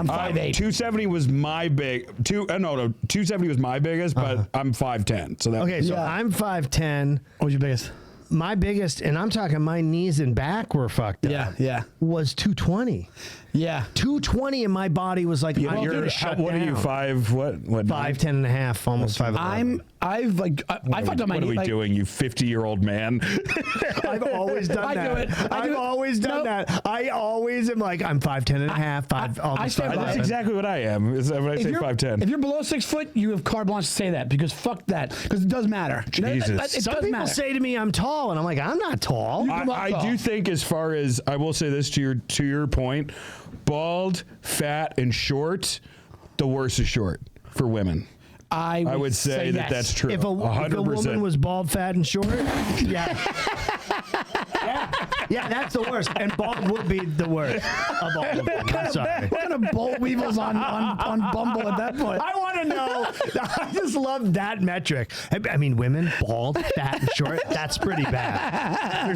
I'm 5'8". 270 was my 270 was my biggest, but I'm 5'10". So that Okay, so I'm 5'10". What was your biggest? My biggest, and I'm talking my knees and back were fucked up. Yeah. Was 220. Yeah. 220 and my body was like, what are you, 5, what? 5'10" and a half, almost 5'11". I fucked up my knee. What are we doing, you 50-year-old man? I've always done that. I've always done that. I always am like, I'm 5'10" and a half, almost 5'11". That's exactly what I am. When I say 5'10". If you're below 6 foot, you have carte blanche to say that, because fuck that, because it does matter. Jesus. It Some does people matter. say to me, I'm tall, and I'm like, I'm not tall. I do think, as far as, I will say this to your point, bald, fat, and short, the worst is short for women. I would say that that's true. If a 100%. woman was bald, fat, and short, yeah. Yeah, that's the worst. And bald would be the worst of all of them. I'm sorry. What kind of boll weevils on Bumble at that point? I want to know. I just love that metric. I mean, women, bald, fat, and short, that's pretty bad.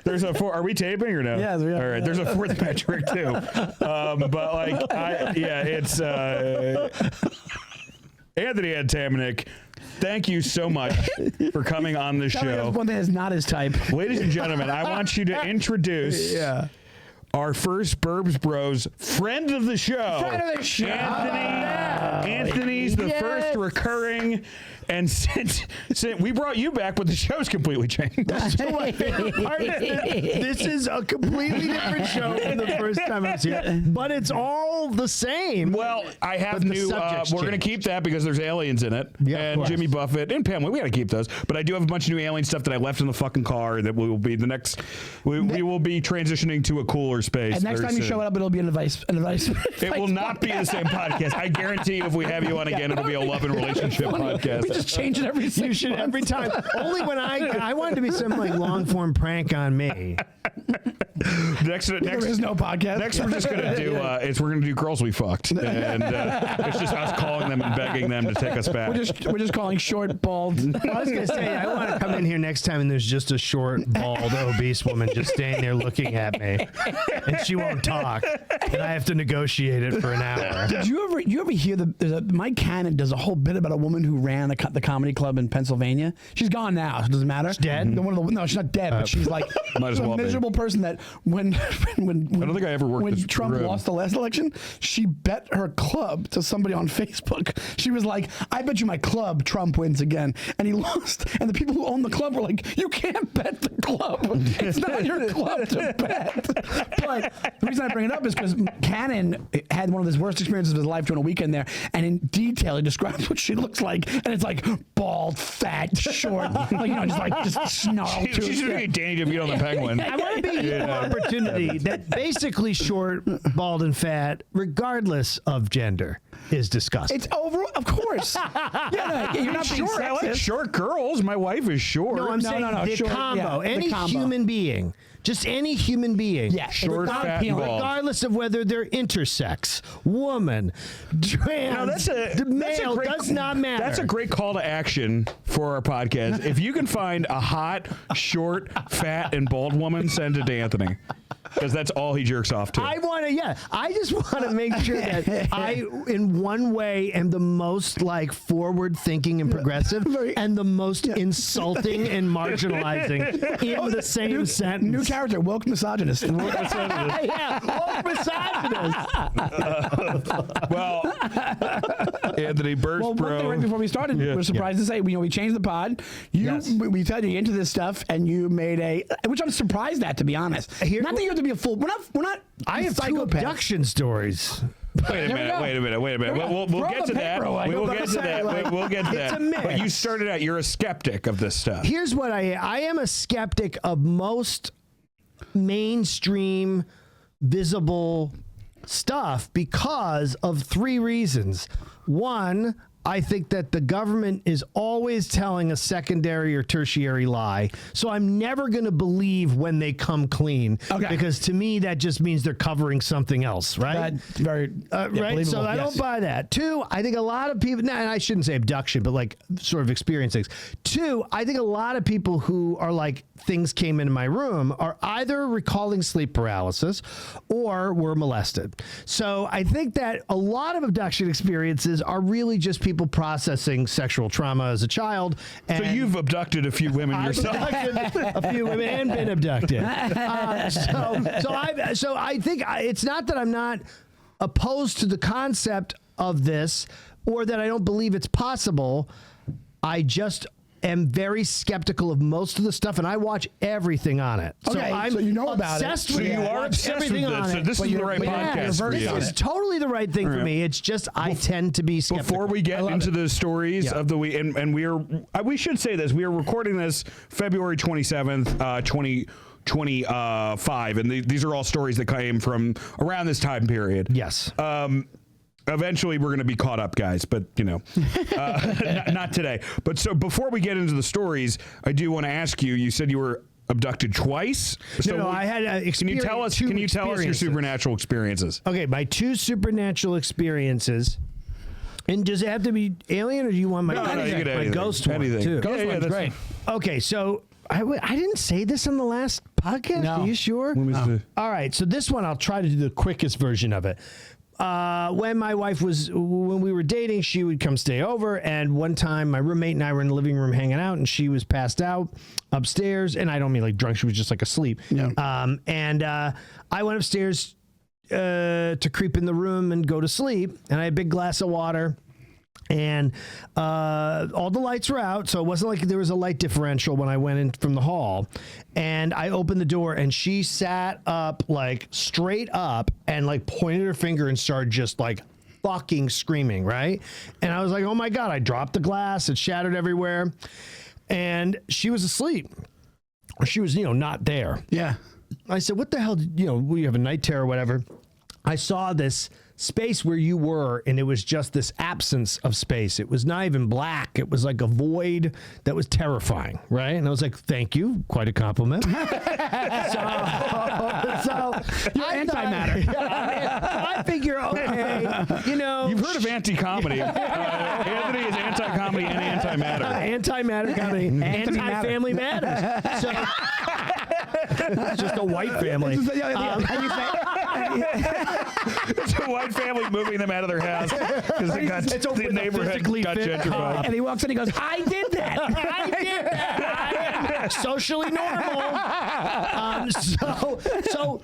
There's a four. Are we taping or no? Yeah, we are. All right. There's a fourth metric too. But like, it's Anthony Atamanuik. Thank you so much for coming on the show. One that is not his type. Ladies and gentlemen, I want you to introduce our first Burbs Bros friend of the show. Anthony's the first recurring, and since we brought you back, but the show's completely changed. This is a completely different show from the first time I was here, but it's all the same. Well, I have new. We're going to keep that because there's aliens in it, and Jimmy Buffett and Pamela. We got to keep those. But I do have a bunch of new alien stuff that I left in the fucking car that we will be the next. We will be transitioning to a cooler space. And next time you show up, it'll be an advice. It will not be the same podcast. I guarantee you, if we have you on again, it'll be a love and relationship podcast. We just change it every 6 months. Every time. Only when I wanted to be some like long form prank on me. Next, there is no podcast. Next, we're just gonna do. We're gonna do girls we fucked, and it's just us calling them and begging them to take us back. We're just calling short, bald. I was gonna say I want to come in here next time and there's just a short, bald, obese woman just standing there looking at me, and she won't talk, and I have to negotiate it for an hour. Did you ever hear Mike Cannon does a whole bit about a woman who ran the comedy club in Pennsylvania? She's gone now. So it doesn't matter. She's dead. No, she's not dead. But she's like might as well a miserable person that when I don't think I ever worked when this Trump room. lost the last election, she bet her club to somebody on Facebook. She was like, "I bet you my club Trump wins again," and he lost. And the people who own the club were like, "You can't bet the club. It's not your club to bet." But the reason I bring it up is because Cannon had one of his worst experiences of his life during a weekend there, and in detail he describes what she looks like, and it's like bald, fat, short, just snarled. She's gonna be Danny DeVito on the Penguin. I want to be an opportunity that basically short, bald, and fat, regardless of gender, is disgusting. It's over, of course. You're not being short. I like sexist. short girls. My wife is short. No, I'm saying the short, combo. yeah, Any the combo. human being. Just any human being. Yeah, short, fat, and bald. Regardless of whether they're intersex, woman, trans, male, does not matter. That's a great call to action for our podcast. If you can find a hot, short, fat, and bald woman, send it to Anthony. Because that's all he jerks off to. I just want to make sure that I, in one way, am the most like forward-thinking and progressive, and the most insulting and marginalizing in the same sentence. New character, woke misogynist. Woke misogynist. Well, Anthony, Burbs Well, one thing right before we started, we're surprised to say, we changed the pod. We tried to get into this stuff, and you made which I'm surprised at, to be honest. Not that you have to be a full. We're not. I have two abduction stories. Wait a minute. We'll get to that. We'll get to that. We'll get to that. It's a mix. But you started out, you're a skeptic of this stuff. Here's what I am a skeptic of most mainstream visible stuff because of three reasons. One, I think that the government is always telling a secondary or tertiary lie. So I'm never going to believe when they come clean. Okay. Because to me, that just means they're covering something else, right? That's very right. So I don't buy that. 2, I think a lot of people, and I shouldn't say abduction, but like sort of experience things. 2, I think a lot of people who are like, things came into my room are either recalling sleep paralysis or were molested. So I think that a lot of abduction experiences are really just people processing sexual trauma as a child. And so you've abducted a few women yourself. I've abducted a few women and been abducted. So I think it's not that I'm not opposed to the concept of this or that I don't believe it's possible. I just am very skeptical of most of the stuff, and I watch everything on it. Okay, so you know about it. So you are obsessed with this. So this is the right podcast for you. This is totally the right thing for me. It's just I tend to be skeptical. Before we get into the stories of the week, and we should say this, we are recording this February 27th, 2025, and these are all stories that came from around this time period. Yes. Eventually, we're going to be caught up, guys, but, not today. But so before we get into the stories, I do want to ask you, you said you were abducted twice? No, I had experience. Can you tell us your supernatural experiences? Okay, my 2 supernatural experiences. And does it have to be alien, or do you want my, my ghost one, too? Ghost one's great. Okay, so I didn't say this on the last podcast. No. Are you sure? All right, so this one, I'll try to do the quickest version of it. When we were dating, she would come stay over. And one time my roommate and I were in the living room hanging out, and she was passed out upstairs. And I don't mean like drunk. She was just like asleep. Yeah. I went upstairs, to creep in the room and go to sleep. And I had a big glass of water. And all the lights were out, so it wasn't like there was a light differential when I went in from the hall. And I opened the door, and she sat up, like, straight up, and, like, pointed her finger and started just, like, fucking screaming, right? And I was like, oh, my God. I dropped the glass. It shattered everywhere. And she was asleep. She was, not there. Yeah. I said, what the hell, we have a night terror or whatever. I saw this space where you were, and it was just this absence of space. It was not even black. It was like a void that was terrifying, right? And I was like, thank you. Quite a compliment. so you're antimatter. I figure, okay, You've heard of anti-comedy. Anthony is anti-comedy and antimatter. Antimatter comedy. Anti-family matters. So it's just a white family. It's a white family moving them out of their house because the neighborhood got gentrified. And he walks in and he goes, I did that. I did that. I am socially normal. So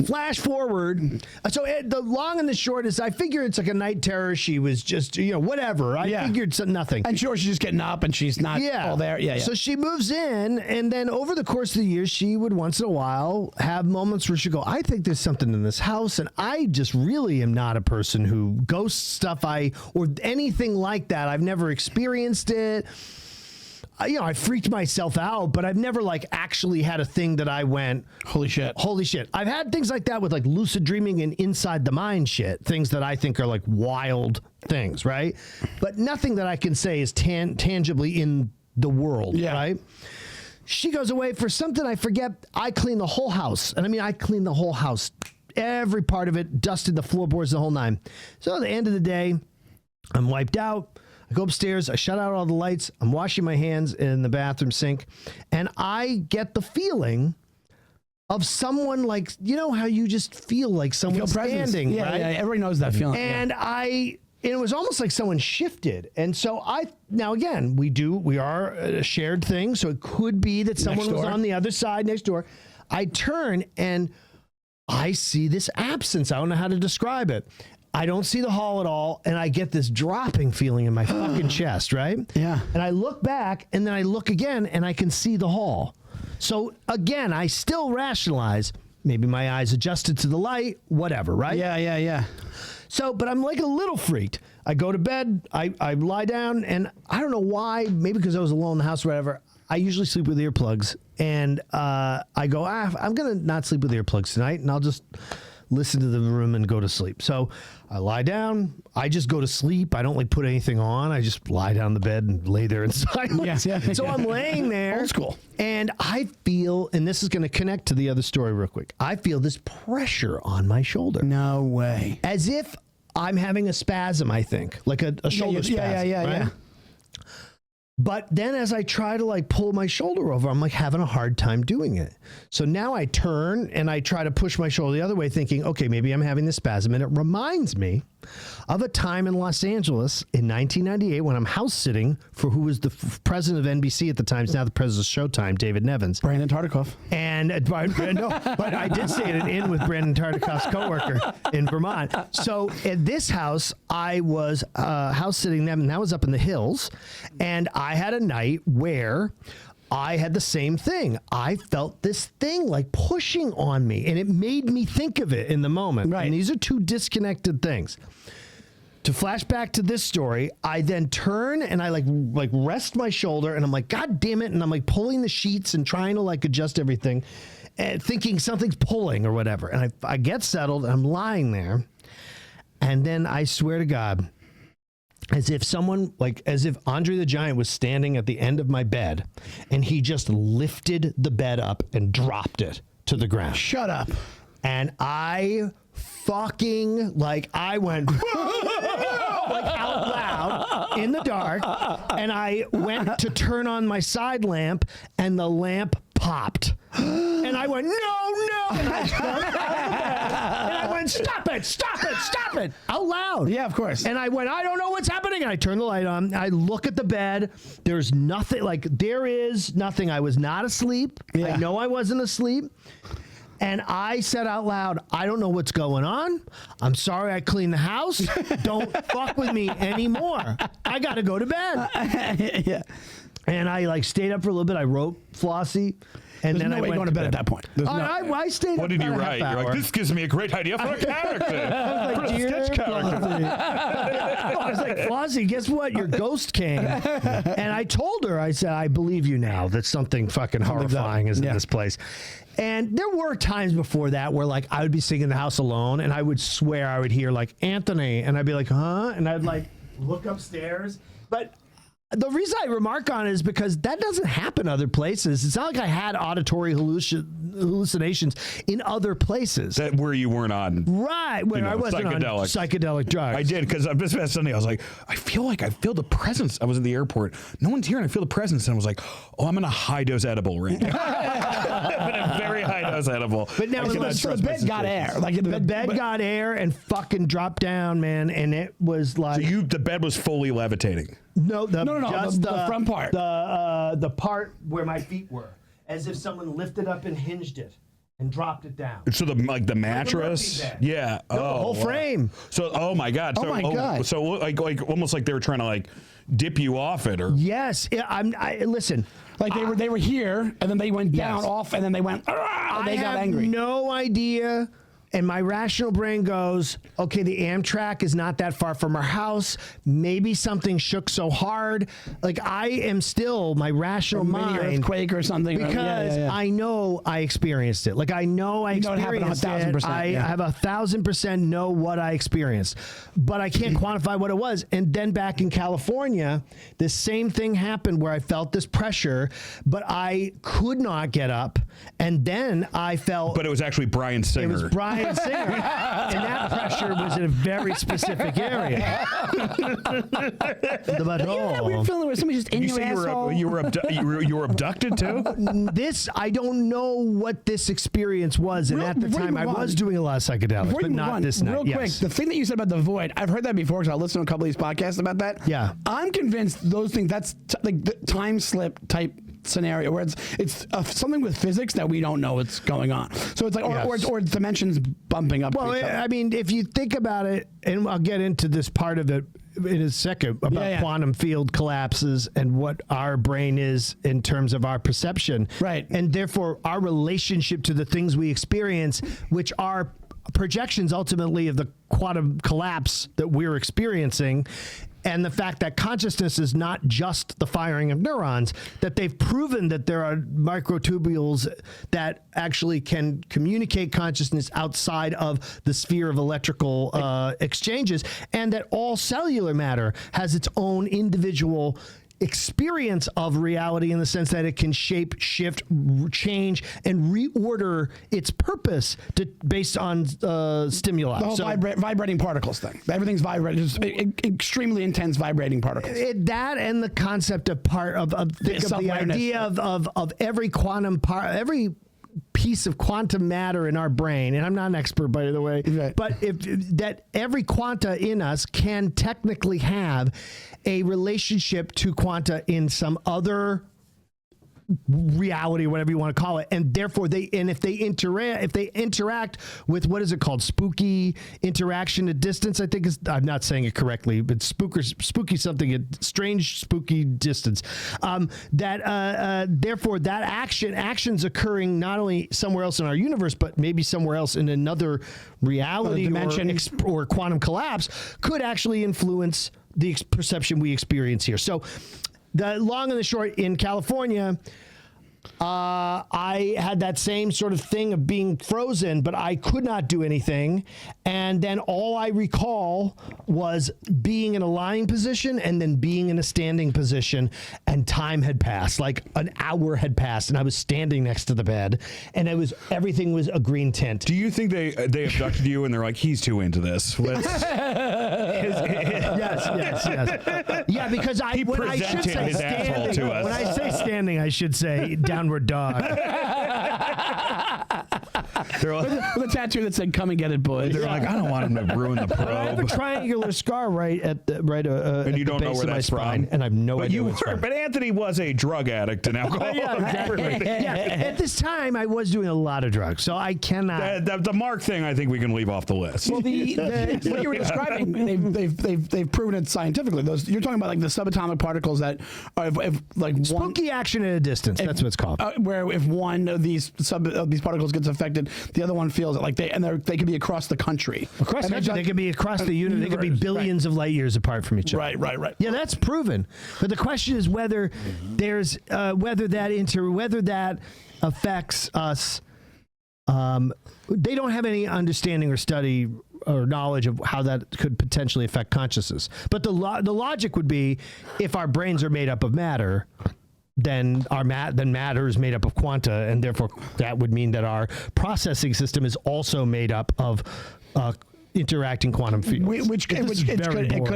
flash forward. So the long and the short is I figure it's like a night terror. She was just, whatever. I figured nothing. And sure, she's just getting up and she's not all there. Yeah. So she moves in, and then over the course of the years, she would once in a while have moments where she'd go, I think there's something in this house. And I just really am not a person who ghost stuff or anything like that. I've never experienced it. I freaked myself out, but I've never actually had a thing that I went, holy shit. I've had things like that with lucid dreaming and inside the mind shit, things that I think are wild things, right? But nothing that I can say is tangibly in the world, right? She goes away for something I forget. I clean the whole house. And I clean the whole house, every part of it, dusted the floorboards, the whole nine. So at the end of the day, I'm wiped out. I go upstairs, I shut out all the lights, I'm washing my hands in the bathroom sink, and I get the feeling of someone how you just feel like someone standing, right? Yeah, everybody knows that feeling. And it was almost like someone shifted. And so now again, we are a shared thing, so it could be that someone was on the other side next door. I turn and I see this absence. I don't know how to describe it. I don't see the hall at all, and I get this dropping feeling in my fucking chest, right? Yeah. And I look back, and then I look again, and I can see the hall. So, again, I still rationalize, maybe my eyes adjusted to the light, whatever, right? Yeah. So, but I'm a little freaked. I go to bed, I lie down, and I don't know why, maybe because I was alone in the house or whatever, I usually sleep with earplugs, and I go, I'm going to not sleep with earplugs tonight, and I'll just listen to the room and go to sleep. So I lie down. I just go to sleep. I don't like put anything on. I just lie down the bed and lay there in silence. So I'm laying there. Old school. And I feel, and this is going to connect to the other story real quick. I feel this pressure on my shoulder. No way. As if I'm having a spasm, I think. Like a shoulder spasm. Yeah. But then as I try to like pull my shoulder over, I'm like having a hard time doing it. So now I turn and I try to push my shoulder the other way thinking, okay, maybe I'm having this spasm. And it reminds me of a time in Los Angeles in 1998 when I'm house sitting for who was the president of NBC at the time, now the president of Showtime, David Nevins. Brandon Tartikoff. And but I did stay at an inn with Brandon Tartikoff's coworker in Vermont. So at this house, I was house sitting them, and that was up in the hills. And I had a night where I had the same thing. I felt this thing like pushing on me, and it made me think of it in the moment. Right. And these are two disconnected things. To flash back to this story, I then turn and I like rest my shoulder, and I'm like, God damn it. And I'm like pulling the sheets and trying to like adjust everything, and thinking something's pulling or whatever. And I get settled, and I'm lying there. And then I swear to God, as if Andre the Giant was standing at the end of my bed, and he just lifted the bed up and dropped it to the ground. Shut up. And I fucking, I went like out loud in the dark, and I went to turn on my side lamp, and the lamp popped. And I went, no, and I jumped out of the bed, and I went, stop it, out loud. Yeah, of course. And I went, I don't know what's happening. And I turned the light on. I look at the bed. There's nothing, there is nothing. I was not asleep. Yeah. I know I wasn't asleep. And I said out loud, I don't know what's going on. I'm sorry I cleaned the house. Don't fuck with me anymore. I got to go to bed. Yeah. And I stayed up for a little bit. I wrote Flossie. And There's then no I way went going to bed at that point. I stayed up. What did you about a write? half You're hour. like, this gives me a great idea for a character. I was like, Dear sketch character. I was like, Flossie, guess what? Your ghost came. And I told her, I said, I believe you now that something fucking horrifying is in this place. And there were times before that where I would be sitting in the house alone, and I would swear I would hear Anthony, and I'd be like, huh? And I'd look upstairs. But the reason I remark on it is because that doesn't happen other places. It's not like I had auditory hallucinations in other places. That where you weren't on. Right, where I wasn't on psychedelic drugs. I did, because this past Sunday I was like, I feel the presence. I was at the airport. No one's here, and I feel the presence. And I was like, oh, I'm in a high-dose edible right now. I'm in a very high-dose edible. But now the bed got air. The bed got air and fucking dropped down, man. And it was like... So the bed was fully levitating. No, just the front part. The part where my feet were. As if someone lifted up and hinged it and dropped it down. So the mattress? Yeah. No, the whole frame. So, oh my God. Oh my God. So almost like they were trying to dip you off it, or? Yes. Listen. They were here, and then they went down off, and then they went, and they got angry. I have no idea. And my rational brain goes, okay, the Amtrak is not that far from our house. Maybe something shook so hard. I am still, my rational mind. Mini earthquake or something. Because I know I experienced it. I know I experienced it. I have 1,000% know what I experienced. But I can't quantify what it was. And then back in California, the same thing happened where I felt this pressure, but I could not get up. And then I felt... But it was actually Bryan Singer. It was Bryan Singer, and that pressure was in a very specific area. Weird feeling where somebody just in your asshole. You were abducted too? I don't know what this experience was, and at the time I was doing a lot of psychedelics, but not this night. Real quick, the thing that you said about the void, I've heard that before because I listened to a couple of these podcasts about that. Yeah. I'm convinced those things, that's the time slip type scenario where it's something with physics that we don't know what's going on. So it's or dimensions bumping up. Well, I mean, if you think about it, and I'll get into this part of it in a second about quantum field collapses and what our brain is in terms of our perception. Right. And therefore our relationship to the things we experience, which are projections ultimately of the quantum collapse that we're experiencing. and the fact that consciousness is not just the firing of neurons, that they've proven that there are microtubules that actually can communicate consciousness outside of the sphere of electrical exchanges, and that all cellular matter has its own individual experience of reality in the sense that it can shape, shift, change, and reorder its purpose based on stimuli. The whole vibrating particles thing. Everything's vibrating. Just extremely intense vibrating particles. That and the concept of the idea of every quantum every piece of quantum matter in our brain, and I'm not an expert, by the way, right. but that every quanta in us can technically have a relationship to quanta in some other reality, whatever you want to call it, and therefore if they interact with, what is it called, spooky interaction at distance, I think I'm not saying it correctly, but spooky something at strange spooky distance, therefore that actions occurring not only somewhere else in our universe, but maybe somewhere else in another reality dimension or quantum collapse could actually influence the perception we experience here. So the long and the short, in California, I had that same sort of thing of being frozen, but I could not do anything. And then all I recall was being in a lying position and then being in a standing position, and time had passed, like an hour had passed, and I was standing next to the bed, and everything was a green tint. Do you think they abducted you and they're like, he's too into this? Yes. Yeah, because when I should say his asshole to us. When I say standing, I should say downward dog. They're like, with a tattoo that said, "Come and get it, boys." They're like, I don't want him to ruin the probe. I have a triangular scar right at the and you don't know where that's spine, from, and I have no idea. But Anthony was a drug addict and alcoholic. Yeah, exactly. At this time, I was doing a lot of drugs, so I cannot. The Mark thing, I think we can leave off the list. Well, what you were describing, they've proven it scientifically. You're talking about like the subatomic particles that are like spooky action at a distance. That's what it's called. Where if one of these particles gets affected, the other one feels it. Like they could be across the country. Across the country, they could be across the universe. They could be billions of light years apart from each other. Right. Yeah, that's proven. But the question is whether there's whether that affects us. They don't have any understanding or study or knowledge of how that could potentially affect consciousness. But the logic would be, if our brains are made up of matter, then matter is made up of quanta, and therefore that would mean that our processing system is also made up of interacting quantum fields. Which could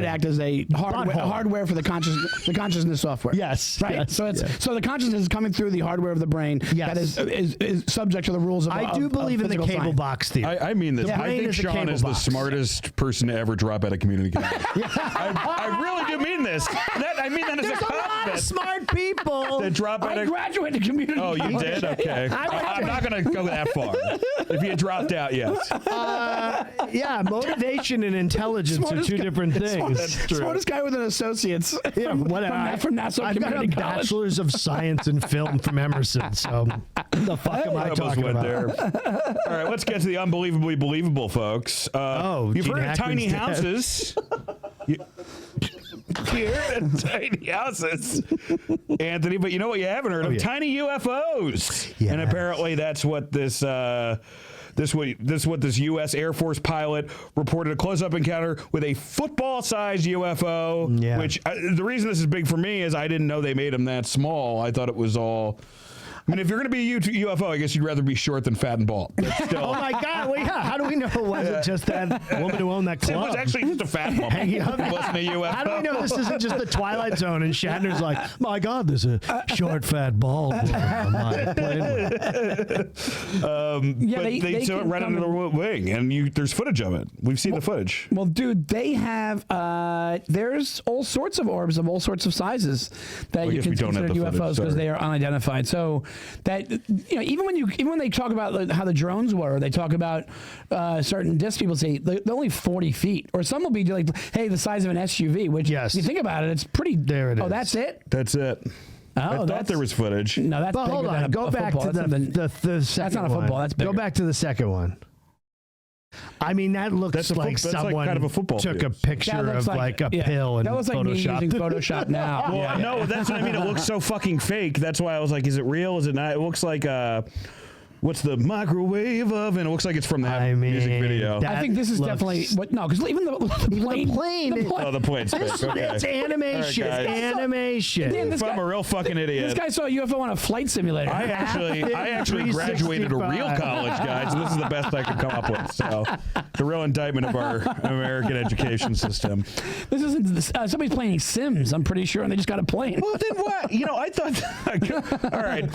act as a hardware for the consciousness software. Yes. Right. Yes, so the consciousness is coming through the hardware of the brain that is subject to the rules of I do believe in the cable science. box theory. I mean this. I think Sean is the smartest person to ever drop out of community college. I really do mean this. I mean that as a compliment. A lot of smart people that drop out I of graduated community college. Oh, you did? Okay. I'm not going to go that far. If you had dropped out, yes. Yeah, motivation and intelligence are two different things. That's true. Smartest guy with an associate's from Nassau I've got a bachelor's of science in film from Emerson, so the fuck am I talking about? There. All right, let's get to the unbelievably believable, folks. You've heard of tiny houses. Here at tiny houses, Anthony, but you know what you haven't heard of? Tiny UFOs. Yes. And apparently that's what this U.S. Air Force pilot reported a close-up encounter with a football-sized UFO. Yeah. Which the reason this is big for me is I didn't know they made them that small. I thought it was all. I mean, if you're going to be a UFO, I guess you'd rather be short than fat and bald. Oh my God! Well, yeah. How do we know it wasn't just that woman who owned that club? It was actually just a fat woman. Hanging up. It wasn't a UFO. How do we know this isn't just the Twilight Zone? And Shatner's like, my God, there's a short, fat, bald woman on my plane. But they saw it right under the wing, and there's footage of it. We've seen the footage. Well, dude, they have. There's all sorts of orbs of all sorts of sizes that you can consider UFOs because they are unidentified. So that even when they talk about how the drones were, they talk about certain discs. People say they're only 40 feet, or some will be like, hey, the size of an SUV. Which, if you think about it, it's pretty. There it is. Oh, that's it. That's it. I thought there was footage. No, that's. But hold on, go back to the second. That's not a football. That's bigger. Go back to the second one. I mean, that looks That's someone kind of a football took pitch. a picture of like a pill and that was like me Photoshop. using Photoshop now. Well, no, that's what I mean. It looks so fucking fake. That's why I was like, is it real? Is it not? It looks like what's the microwave oven? It looks like it's from that music video. I think this is definitely because even the plane. Oh, the plane's fake. Okay. It's animation. All right, animation. Dan, I'm a real fucking idiot. This guy saw a UFO on a flight simulator. I actually graduated a real college, guys, and this is the best I could come up with. So, the real indictment of our American education system. This isn't somebody's playing Sims, I'm pretty sure, and they just got a plane. Well, then what? I thought. All right,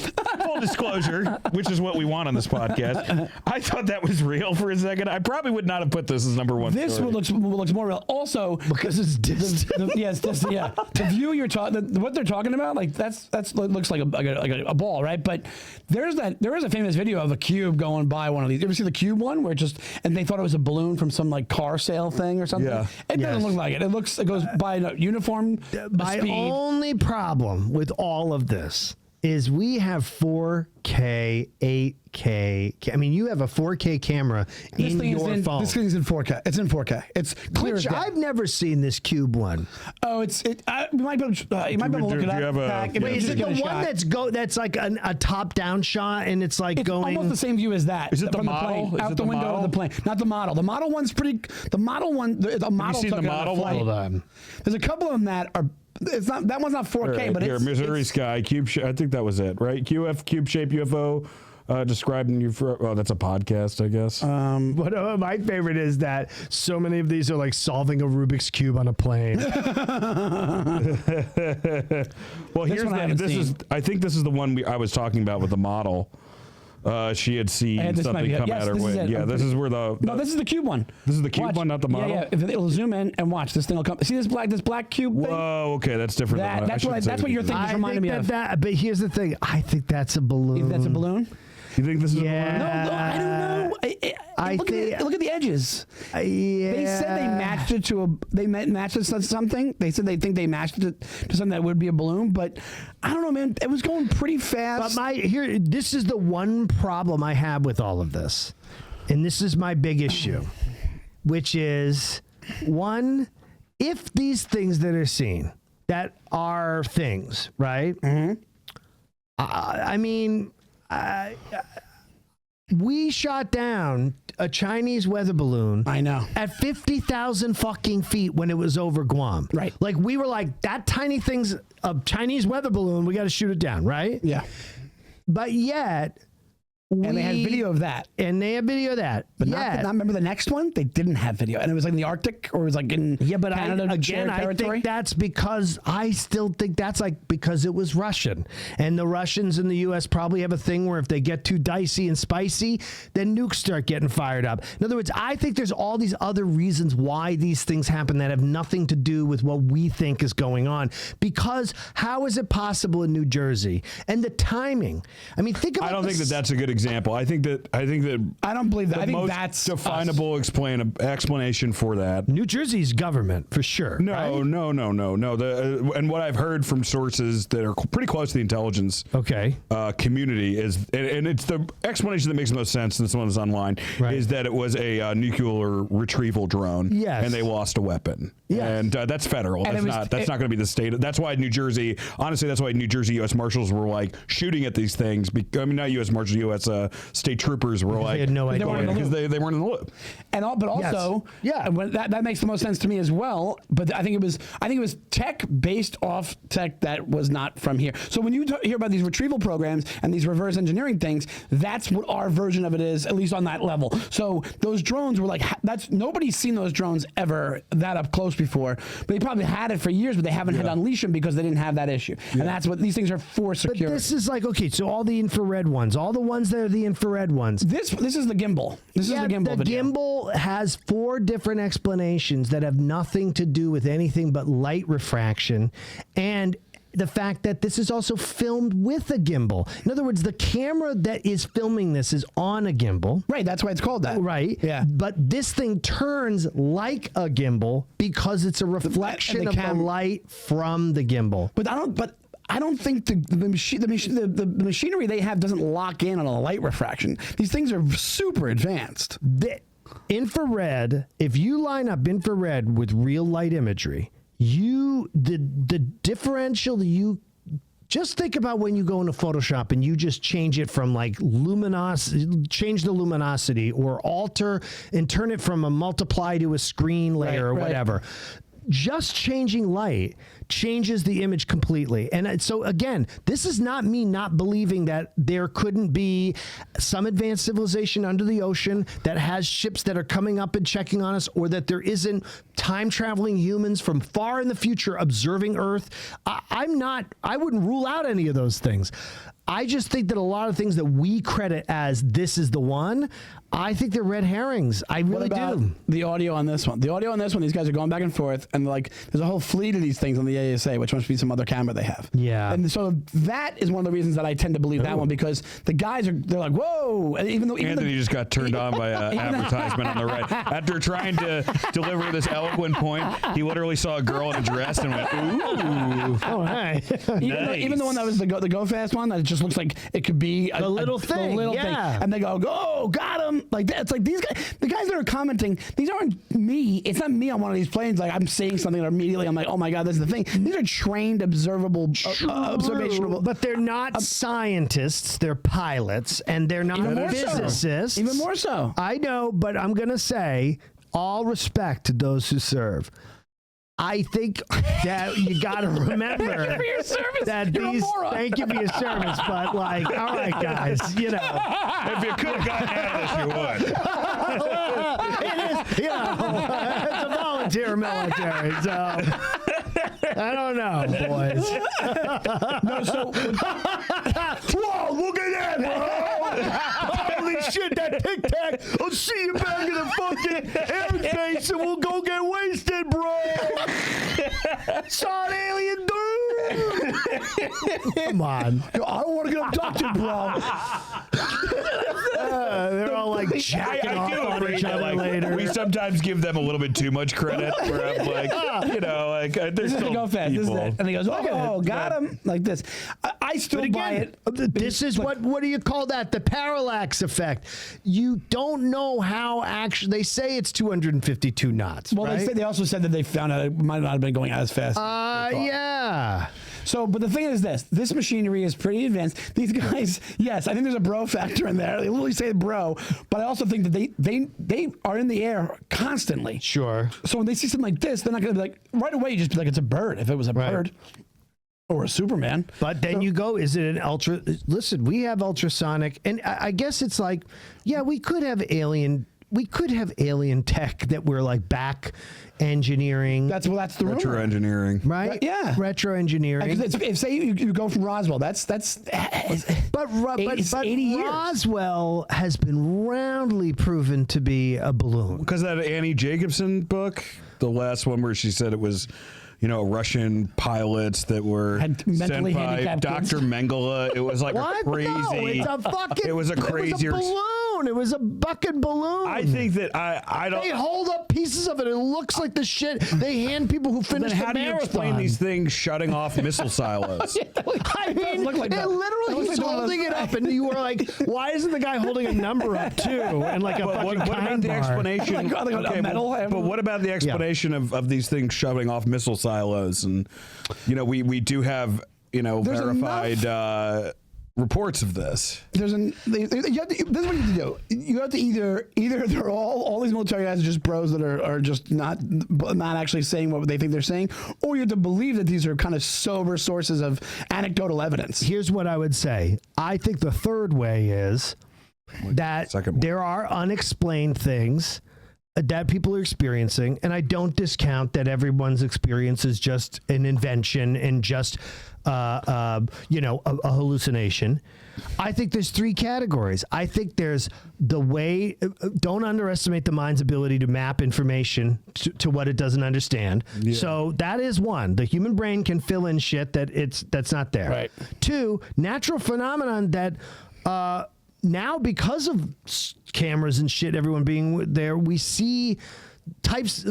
full disclosure, which is what we want on this podcast. I thought that was real for a second. I probably would not have put this as number one. This looks more real. Also, because it's distant. The view you're talking, what they're talking about, like that's looks like a ball, right? But there is a famous video of a cube going by one of these. You ever see the cube one where and they thought it was a balloon from some like car sale thing or something? Yeah. It doesn't look like it. It goes by a uniform My speed. only problem with all of this is we have 4K, 8K. I mean, you have a 4K camera in your phone. This thing's in 4K. It's in 4K. It's clear as day. I've never seen this cube one. Oh, you might be able to look it up. Wait, is it the one that's like a top-down shot and it's like going almost the same view as that? Is it the from model? The plane, out the window of the plane? Not the model. The model one's pretty. The model one. The model. Have you seen the model one? Hold on. There's a couple of them that are. It's not that one's not 4K, right, but it's Missouri Sky Cube. I think that was it, right? Cube shaped UFO. Describing you for that's a podcast, I guess. My favorite is that so many of these are like solving a Rubik's Cube on a plane. Well, I think this is the one I was talking about with the model. She had seen something come at her way. Yeah, this is where no, this is the cube one. This is the cube one, not the model. Yeah. It'll zoom in and watch. This thing will come. See this black cube thing? Whoa, okay, that's different. That's what your thing is reminding me of. But here's the thing. I think that's a balloon. That's a balloon. You think this is? No, I don't know. Look at the edges. They said they matched it to something. They said they think they matched it to something that would be a balloon, but I don't know, man. It was going pretty fast. But this is the one problem I have with all of this, and this is my big issue, which is one: if these things that are seen that are things, right? Mm-hmm. I mean. We shot down a Chinese weather balloon. I know. At 50,000 fucking feet when it was over Guam. Right. Like we were like, that tiny thing's a Chinese weather balloon. We got to shoot it down, right? Yeah. But yet. And they had video of that. But not remember the next one? They didn't have video. And it was like in the Arctic or it was like in Canada. I think that's because I still think that's like because it was Russian. And the Russians in the U.S. probably have a thing where if they get too dicey and spicy, then nukes start getting fired up. In other words, I think there's all these other reasons why these things happen that have nothing to do with what we think is going on. Because how is it possible in New Jersey? And the timing. I mean, think about I don't think that's a good example. I think that I don't believe that. I think that's definable explanation for that. New Jersey's government for sure. No. And what I've heard from sources that are pretty close to the intelligence community is, and it's the explanation that makes the most sense, and it's the one that's online, is that it was a nuclear retrieval drone. Yes. And they lost a weapon. Yeah. And that's federal. And that's not going to be the state. That's why New Jersey, honestly, U.S. Marshals were like shooting at these things. I mean, not U.S. Marshals, U.S. State troopers were like, they had no idea because they weren't in the loop. But also, that makes the most sense to me as well. But I think it was tech based off tech that was not from here. So when you hear about these retrieval programs and these reverse engineering things, that's what our version of it is, at least on that level. So those drones were like, nobody's seen those drones ever that up close before. But they probably had it for years, but they haven't had to unleash them because they didn't have that issue. And that's what these things are for security. But this is like, okay, so all the infrared ones, all the ones that are the infrared ones. This is the gimbal. This is the gimbal video. Gimbal has 4 different explanations that have nothing to do with anything but light refraction and the fact that this is also filmed with a gimbal. In other words, the camera that is filming this is on a gimbal. Right, that's why it's called that. Right. Yeah. But this thing turns like a gimbal because it's a reflection of the light from the gimbal. But I don't think the machinery they have doesn't lock in on a light refraction. These things are super advanced. infrared, if you line up infrared with real light imagery, the differential you just think about when you go into Photoshop and you just change it from like change the luminosity or alter and turn it from a multiply to a screen layer or whatever. Just changing light changes the image completely. And so again, this is not me not believing that there couldn't be some advanced civilization under the ocean that has ships that are coming up and checking on us, or that there isn't time traveling humans from far in the future observing Earth. I wouldn't rule out any of those things. I just think that a lot of things that we credit as this is the one, I think they're red herrings. I really do. The audio on this one. The audio on this one, these guys are going back and forth, and like there's a whole fleet of these things on the ASA, which must be some other camera they have. Yeah. And so that is one of the reasons that I tend to believe that one, because the guys they're like, whoa. And even though Anthony just got turned on by an advertisement on the right. After trying to deliver this eloquent point, he literally saw a girl in a dress and went, ooh. Oh, hey. Even the one that was the Go Fast one, that just looks like it could be the little thing. And they go, got him. Like that. It's like these guys, the guys that are commenting, these aren't me. It's not me on one of these planes. Like I'm saying something and immediately I'm like, oh my God, this is the thing. These are trained, observable, observational. But they're not scientists. They're pilots, and they're not physicists. Even more so. I know, but I'm going to say, all respect to those who serve. I think that you got to remember thank you for your service. That You're these. a moron. Thank you for your service, but like, all right, guys, you know, If you could have gotten out of this, you would. it is, you know, it's a volunteer military, so I don't know, boys. No, so Whoa, look at that, bro! Holy shit, that Tic Tac! I'll see you back in the fucking airspace and we'll go get wasted, bro! Saw an alien dude! Come on. I don't want to get abducted, bro. They're all like jacking off on each other later. We sometimes give them a little bit too much credit. Where I'm like, you know, like there's This is still the Go Fast. This is people. it. And he goes, oh, got him. Like this. I still buy it. This is what do you call that? The parallax effect. You don't know how actually, they say it's 252 knots. Well, right? they also said that they found out it might not have been going as fast. Yeah. So, but the thing is this machinery is pretty advanced. These guys, yes, I think there's a bro factor in there. They literally say bro, but I also think that they are in the air constantly. Sure. So when they see something like this, they're not going to be like, right away, you just be like, it's a bird. If it was a bird or a Superman. But then you go, is it an ultra? Listen, we have ultrasonic, and I guess it's like, yeah, we could have alien tech that we're like back engineering. That's the Retro rumor. engineering, Right? Yeah. Retro engineering. If say you go from Roswell, that's But 80 years. Roswell has been roundly proven to be a balloon. because that Annie Jacobson book, the last one where she said it was, you know, Russian pilots that were Had sent mentally by handicapped Dr. kids. Mengele. It was like What? a crazy. No, it's a fucking. It was a crazier. It was a balloon. It was a bucket balloon. I think that I don't. They hold up pieces of it. It looks like the shit they hand people who finish Then the how do you marathon. explain these things shutting off missile silos? I mean, look like it that. literally It looks he's like one of holding those- it up, and you were like, "Why isn't the guy holding a number up too?" And like a But fucking what about kind the bar. explanation? Like a metal but what about the explanation of these things shoving off missile silos? And you know, we do have, you know, There's verified reports of this. this is what you have to do. You have to either they're all these military guys are just bros that are just not actually saying what they think they're saying, or you have to believe that these are kind of sober sources of anecdotal evidence. Here's what I would say. I think the third way is that Second one. there are unexplained things that people are experiencing, and I don't discount that everyone's experience is just an invention and just a hallucination. I think there's three categories. I think there's the way, don't underestimate the mind's ability to map information to what it doesn't understand. Yeah. So that is one. The human brain can fill in shit that's not there. Right. Two, natural phenomenon that now, because of cameras and shit, everyone being there, we see things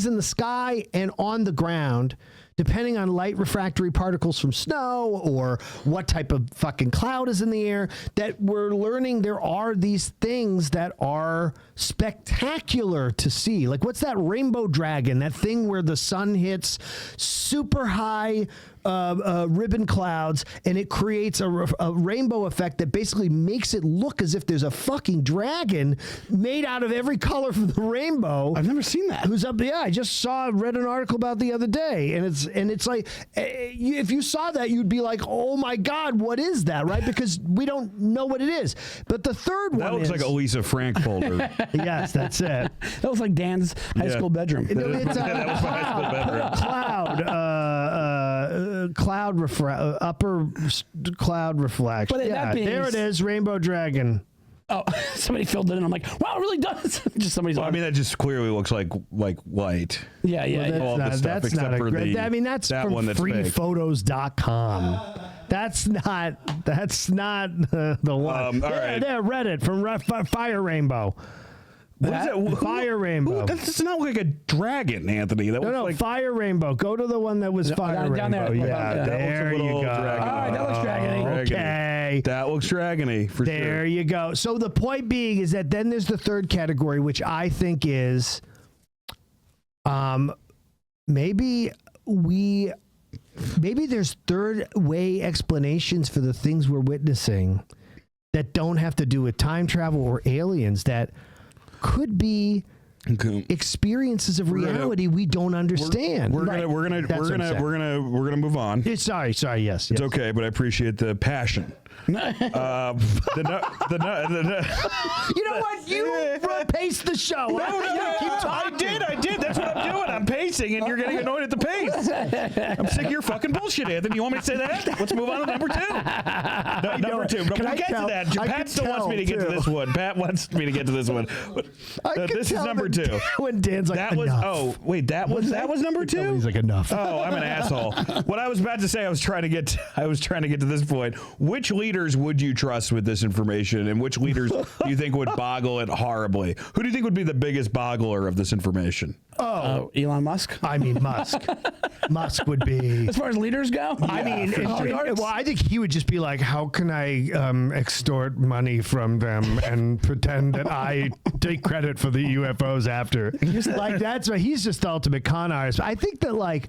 in the sky and on the ground depending on light refractory particles from snow or what type of fucking cloud is in the air, that we're learning there are these things that are spectacular to see. Like, what's that rainbow dragon, that thing where the sun hits super high ribbon clouds and it creates a rainbow effect that basically makes it look as if there's a fucking dragon made out of every color from the rainbow. I've never seen that. Who's up? Yeah, I just read an article about the other day, and it's like, if you saw that, you'd be like, oh my God, what is that, right? Because we don't know what it is. But the third one that looks like a Lisa Frank folder. Yes, that's it. That was like Dan's high school bedroom. It's That was my high school bedroom. upper cloud reflection. But that being there it is, rainbow dragon. Oh, somebody filled it in. I'm like, wow, it really does. Just somebody's. Well, I mean, that just clearly looks like light. Yeah. All the stuff That's except not for a great. the- I mean, that's that from one that's fake. freephotos.com. That's not the one. All right. There, Reddit from Fire Rainbow. What is that? Fire Rainbow. That does not look like a dragon, Anthony. That No, like Fire Rainbow. Go to the one that was Fire down Rainbow. there. Yeah, That there looks a you little go. dragon-y. All right, that looks dragony. Okay. that looks dragony for sure. There you go. So the point being is that then there's the third category, which I think is maybe there's third way explanations for the things we're witnessing that don't have to do with time travel or aliens, that could be experiences of reality we don't understand. We're gonna move on. Sorry, yes. It's okay, but I appreciate the passion. You know what? You pace the show. I did. That's what I'm doing. I'm pacing, and you're getting annoyed at the pace. I'm sick of your fucking bullshit, Anthony. You want me to say that? Let's move on to number two. Number two. But we'll get to that. Pat still wants me to get to this one. Pat wants me to get to this one. This is number two. When Dan's like, that was enough. that was number two. He's like, enough. Oh, I'm an asshole. What I was about to say, I was trying to get to this point. Which leaders would you trust with this information, and which leaders do you think would boggle it horribly? Who do you think would be the biggest boggler of this information? Elon Musk. I mean, Musk. Musk would be. As far as leaders go, I mean, I think he would just be like, how can I extort money from them and pretend that I take credit for the UFOs after? Like, that's what he's just the ultimate con artist. I think that, like,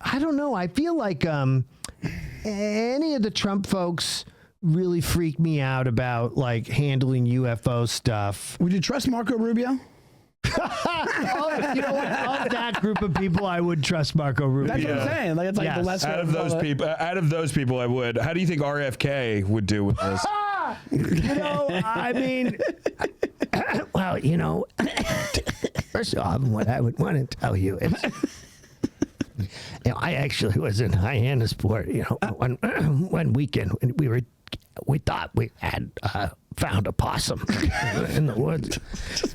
I don't know. I feel like any of the Trump folks really freak me out about, like, handling UFO stuff. would you trust Marco Rubio? You know what? Of that group of people, I would trust Marco Rubio. That's what I'm saying. Like, it's like the less Out of those people, I would. How do you think RFK would do with this? You know, I mean, well, you know, first of all, what I would want to tell you is, you know, I actually was in Hyannisport, you know, one weekend when we thought we had found a possum in the woods.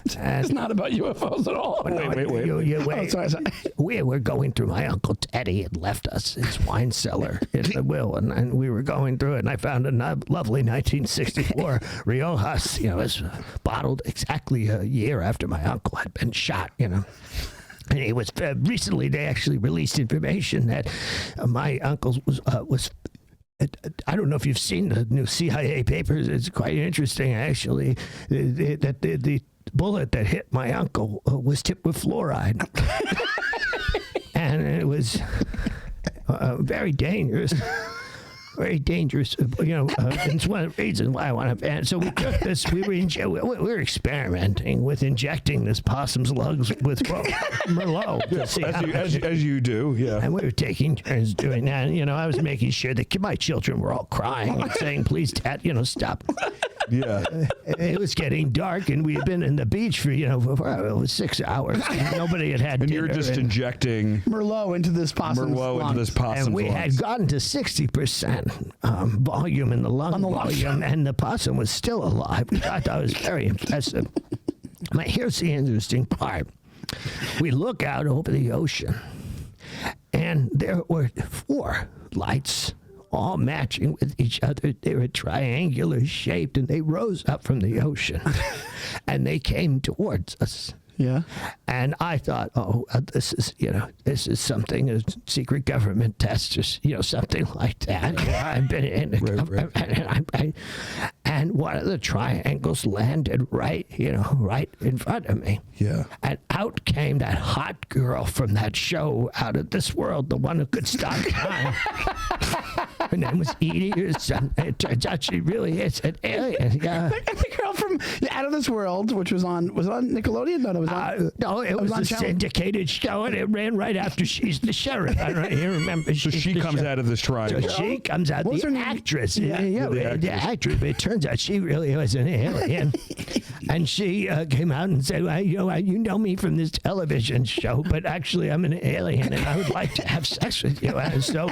It's not about UFOs at all. Wait. Sorry. We were going through, my Uncle Teddy had left us his wine cellar in the will, and we were going through it, and I found a lovely 1964 Riojas, you know, it was bottled exactly a year after my uncle had been shot, you know. And it was recently they actually released information that my uncle was I don't know if you've seen the new CIA papers. It's quite interesting, actually, that the bullet that hit my uncle was tipped with fluoride. And it was very dangerous. Very dangerous, you know. It's one of the reasons why I want to ban. So we took this. We were experimenting with injecting this possum's lungs with Merlot. As you do, yeah. And we were taking turns doing that. And, you know, I was making sure that my children were all crying and saying, "Please, Dad, you know, stop." Yeah. It was getting dark, and we had been in the beach for, you know, for 6 hours. Nobody had And dinner. you're just injecting Merlot into this possum's lungs. And we had gotten to 60% volume in the lung volume, and the possum was still alive. I thought it was very impressive. But here's the interesting part. We look out over the ocean, and there were 4 lights all matching with each other. They were triangular shaped, and they rose up from the ocean, and they came towards us. Yeah. And I thought, this is something, a secret government test, or something like that. I've been in the government, and one of the triangles landed right in front of me. Yeah. And out came that hot girl from that show, Out of This World, the one who could stop time. Her name was Edie, and it turns out she really is an alien. Yeah. The girl from Out of This World, which was it on Nickelodeon? No, it was on. No, it was a syndicated show, and it ran right after She's the Sheriff. I don't even remember. So she comes out of this triangle. So she comes out. What's the her name? actress. The Actress. But it turns out she really was an alien, and she came out and said, "Well, you know me from this television show, but actually I'm an alien, and I would like to have sex with you." And so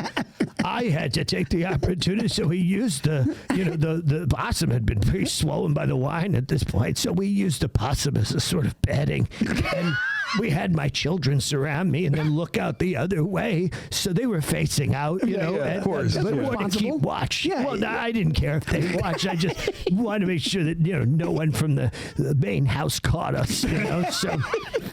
I had to take the opportunity. So we used the possum had been pretty swollen by the wine at this point, so we used the possum as a sort of bedding. And we had my children surround me and then look out the other way, so they were facing out, of course. But wanted to keep watch. Yeah, well, I didn't care if they watched. I just wanted to make sure that no one from the main house caught us. So,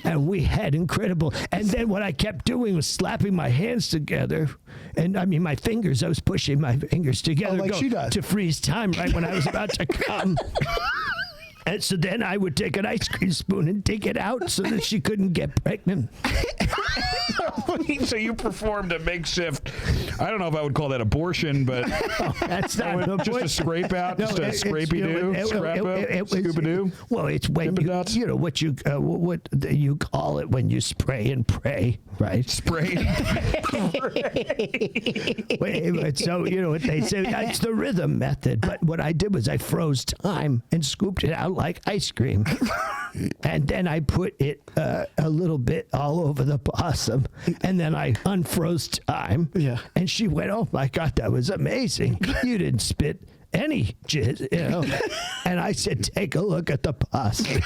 and we had incredible. And then what I kept doing was slapping my hands together, and I mean my fingers. I was pushing my fingers together like she does. to freeze time right when I was about to come. And so then I would take an ice cream spoon and dig it out so that she couldn't get pregnant. So you performed a makeshift, I don't know if I would call that abortion, but that's not just a scrape out, just a scrapey-doo, scrap-o, scuba-doo. Well, it's when what you call it when you spray and pray, right? Spray. So what they say, it's the rhythm method. But what I did was I froze time and scooped it out like ice cream. And then I put it a little bit all over the possum, and then I unfroze time. Yeah. And she went, "Oh my God, that was amazing. You didn't spit any jizz, And I said, "Take a look at the possum."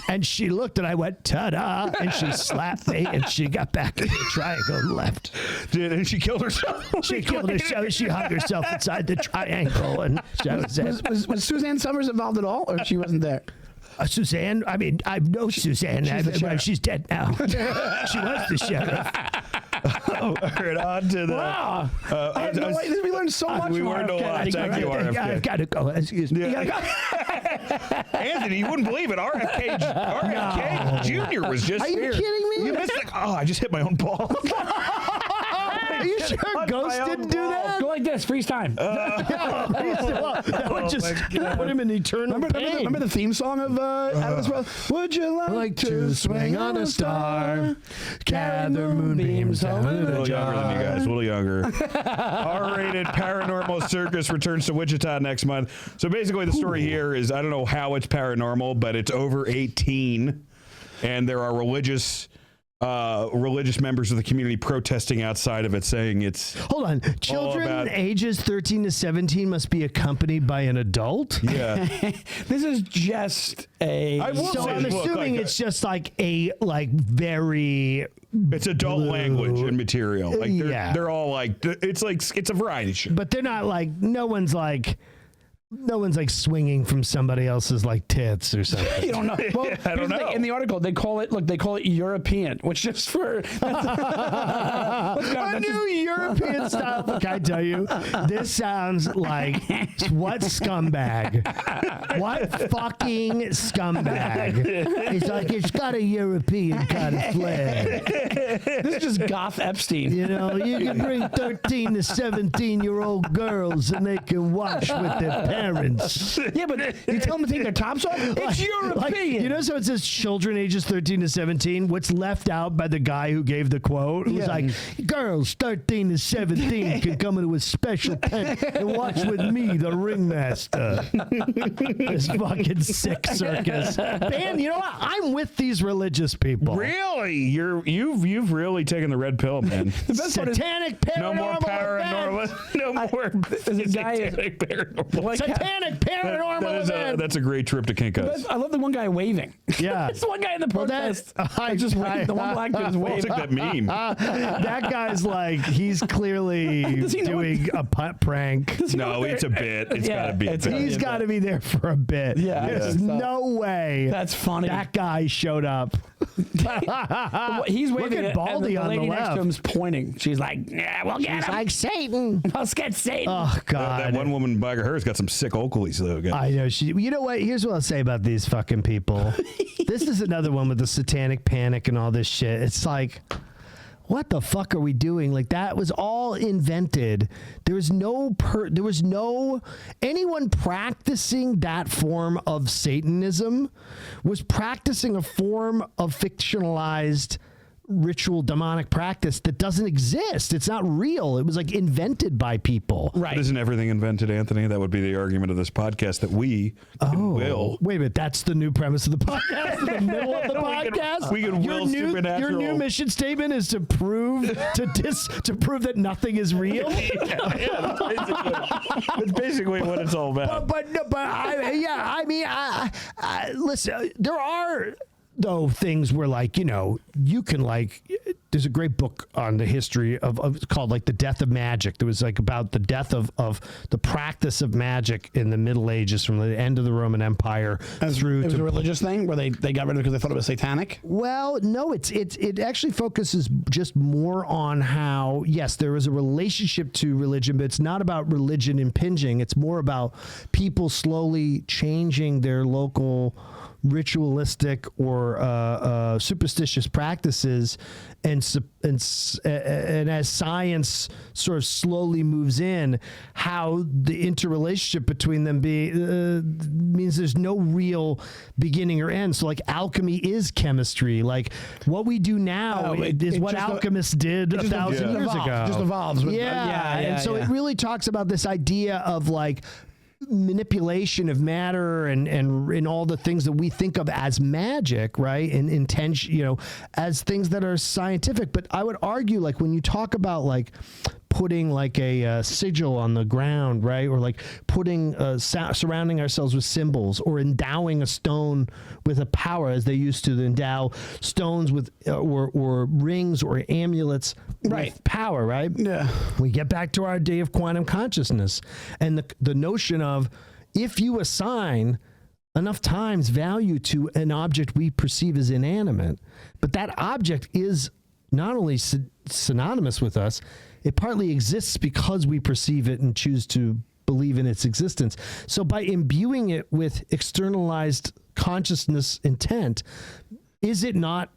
And she looked, and I went, "Ta-da!" And she slapped me, and she got back in the triangle and left. And she killed herself. She killed herself. She hung herself inside the triangle, and that was it. Was Suzanne Summers involved at all, or she wasn't there? Suzanne, I mean, I know Suzanne. She's dead now. She was the sheriff. All right, on to the. Wow. We learned so much. We learned a lot. Thank you, RFK. I've got to go. Excuse me. Anthony, you wouldn't believe it. RFK Jr. was just here. Are you kidding me? You missed it. Oh, I just hit my own ball. Are you sure Ghost didn't do that? Go like this, freeze time. That would just put him in eternal pain. Remember the theme song of Out of This World? Would you like to swing on a star? Gather moonbeams A little younger than you guys, a little younger. R-rated paranormal circus returns to Wichita next month. So basically the story here is, I don't know how it's paranormal, but it's over 18, and there are religious members of the community protesting outside of it, saying it's Hold on. Children ages 13 to 17 must be accompanied by an adult? Yeah. This is just a... So I'm assuming it's just like a very... It's adult language and material. Like they're all like, it's a variety show. But they're not like, no one's like swinging from somebody else's like tits or something. You don't know. Well, I don't know. In the article, they call it European, which just for a new European style. Look, I tell you, this sounds like what scumbag? What fucking scumbag? It's like it's got a European kind of flair. This is just goth Epstein. You can bring 13 to 17-year-old girls and they can wash with their parents. Yeah, but you tell them to take their tops off? It's European. So it says children ages 13 to 17. What's left out by the guy who gave the quote was like, girls 13 to 17 can come into a special tent and watch with me, the ringmaster. This fucking sick circus. Man, you know what? I'm with these religious people. Really? You've really taken the red pill, man. The best satanic paranormal. No more paranormal. No more the guy satanic paranormal. satanic paranormal event. That's a great trip to Kinko's. I love the one guy waving. Yeah. It's the one guy in the protest. The one black dude is It's waving. like that meme. That guy's like, he's clearly doing a putt prank. No, it's a bit. It's got to be a bit. He's got to be there for a bit. Yeah. There's no way. That's funny. That guy showed up. He's waving Look at Baldy and the on the lady next left. to him's pointing. She's like, yeah, we'll get him. Like Satan. Let's get Satan. Oh, God. That one woman bag of hers got some sick Oakleys though. I know. You know what? Here's what I'll say about these fucking people. This is another one with the satanic panic and all this shit. It's like, what the fuck are we doing? Like, that was all invented. There was no anyone practicing that form of Satanism was practicing a form of fictionalized ritual demonic practice that doesn't exist. It's not real. It was like invented by people. Right. But isn't everything invented, Anthony? That would be the argument of this podcast that we will. Wait a minute. That's the new premise of the podcast. In the middle of the podcast, we could will supernatural. Your new mission statement is to prove to prove that nothing is real. That's basically what it's all about. Listen, there are though things where, like, you know, you can, like, there's a great book on the history of it's called like The Death of Magic. There was like about the death of the practice of magic in the Middle Ages from the end of the Roman Empire through. It was to a religious thing where they got rid of it because they thought it was satanic. Well, no, it actually focuses just more on how, yes, there is a relationship to religion, but it's not about religion impinging. It's more about people slowly changing their local ritualistic or superstitious practices, and as science sort of slowly moves in, how the interrelationship between them means there's no real beginning or end. So, like, alchemy is chemistry. Like, what we do now is what alchemists did 1,000 years ago. It just evolves. And so it really talks about this idea of, like, manipulation of matter and all the things that we think of as magic, right? And intention, you know, as things that are scientific. But I would argue, like, when you talk about, like, putting like a sigil on the ground, right? Or like putting, surrounding ourselves with symbols, or endowing a stone with a power, as they used to endow stones with, or rings or amulets with power, right? Yeah. We get back to our idea of quantum consciousness and the notion of, if you assign enough times value to an object we perceive as inanimate, but that object is not only synonymous with us, it partly exists because we perceive it and choose to believe in its existence. So by imbuing it with externalized consciousness intent, is it not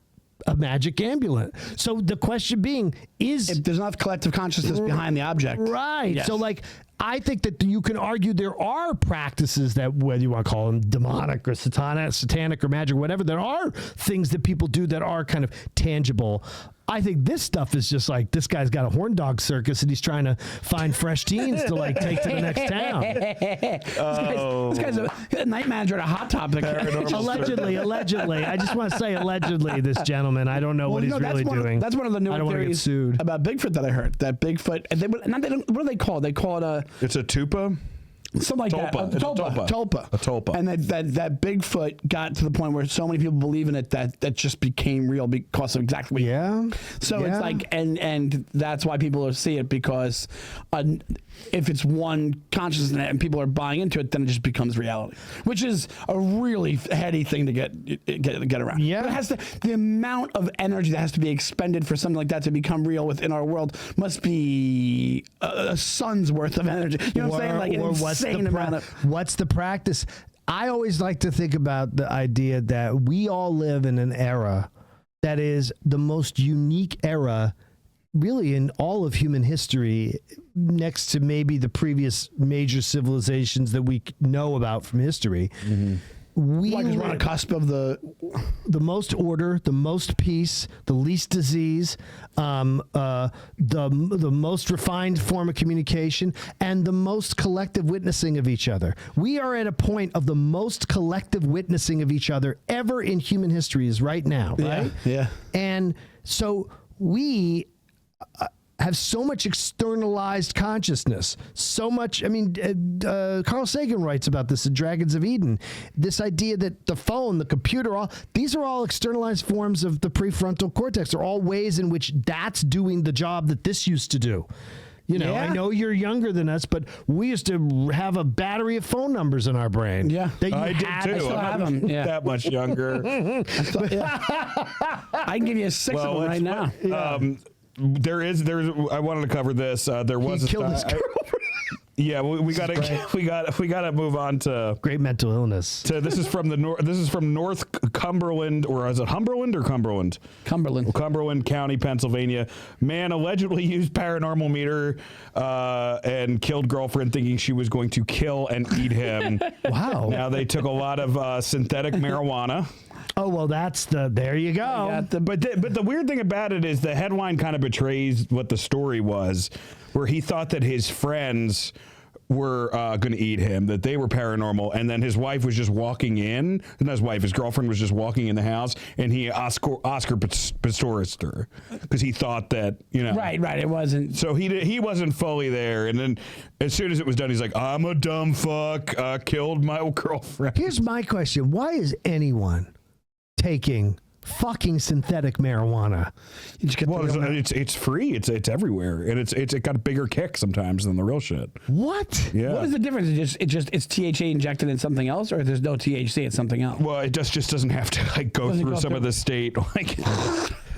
a magic amulet? So the question being is, if there's enough collective consciousness behind the object, right? Yes. So, like, I think that you can argue there are practices that, whether you want to call them demonic or satanic or magic, whatever, there are things that people do that are kind of tangible. I think this stuff is just like, this guy's got a horn dog circus and he's trying to find fresh teens to, like, take to the next town. This guy's a night manager at a Hot Topic. Allegedly. I just want to say allegedly, this gentleman. I don't know what he's really doing. That's one of the new theories about Bigfoot that I heard. That Bigfoot, what do they call it? They call it it's a tupa? Something like tulpa. that. Tulpa. A tulpa. And that Bigfoot got to the point where so many people believe in it that just became real because of exactly what So it's like, and that's why people see it, because if it's one consciousness and people are buying into it, then it just becomes reality, which is a really heady thing to get around. Yeah. But it has to, the amount of energy that has to be expended for something like that to become real within our world must be a sun's worth of energy. You know what I'm saying? Like, what's the practice? I always like to think about the idea that we all live in an era that is the most unique era really in all of human history, next to maybe the previous major civilizations that we know about from history. Mm-hmm. We're on a cusp of the most order, the most peace, the least disease, the most refined form of communication, and the most collective witnessing of each other. We are at a point of the most collective witnessing of each other ever in human history is right now, right? Yeah. And so we have so much externalized consciousness, so much. I mean, Carl Sagan writes about this in Dragons of Eden. This idea that the phone, the computer, these are all externalized forms of the prefrontal cortex. They're all ways in which that's doing the job that this used to do. You know, I know you're younger than us, but we used to have a battery of phone numbers in our brain. Yeah, I did too. I still have them. Yeah. That much younger. I can give you 6 of them right now. There's. I wanted to cover this. There was. He killed his girlfriend. Yeah, we gotta move on to great mental illness. This is from the north. This is from North Cumberland, or is it Humberland or Cumberland? Cumberland County, Pennsylvania. Man allegedly used paranormal meter and killed girlfriend, thinking she was going to kill and eat him. Wow. Now they took a lot of synthetic marijuana. Oh, well, there you go. But the weird thing about it is the headline kind of betrays what the story was, where he thought that his friends were going to eat him, that they were paranormal, and then his wife was just walking in, not his girlfriend was just walking in the house, and he Oscar Pistorius'd her, because he thought that, Right, it wasn't. So he wasn't fully there, and then as soon as it was done, he's like, I'm a dumb fuck, killed my girlfriend. Here's my question. Why is anyone taking fucking synthetic marijuana? It's free. It's everywhere, and it got a bigger kick sometimes than the real shit. What? Yeah. What is the difference? It's THC injected in something else, or there's no THC, it's something else? Well, it just doesn't have to go through some of the state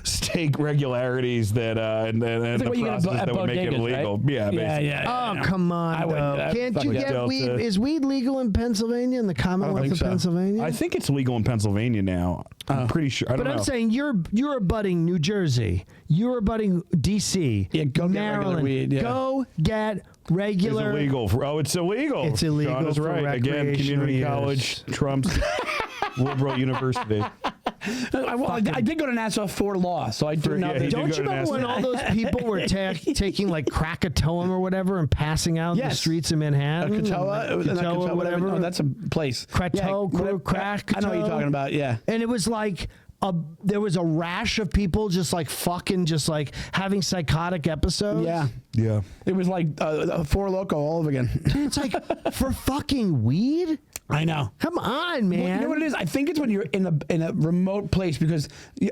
state regularies that and the process that would make it illegal. Right? Yeah. Oh, come on! Can't you get weed? Is weed legal in Pennsylvania, in the Commonwealth of Pennsylvania? I think it's legal in Pennsylvania now. I'm pretty sure. I don't know. I'm saying you're abutting New Jersey. You're abutting D.C. Yeah, go Maryland. Get regular weed. Yeah. Go get regular. It's illegal. It's illegal. It's illegal. John is right. Again, community college trumps liberal university. I did go to Nassau for law, so I do know. Don't you remember when all those people were taking like Krakatoa or whatever and passing out in the streets of Manhattan? Katoa, whatever. No, that's a place. Krakatoa. I know what you're talking about. Yeah, and it was like there was a rash of people just like having psychotic episodes. Yeah. It was like Four Loko all over again. It's like for fucking weed. I know. Come on, man. Well, you know what it is? I think it's when you're in a remote place, because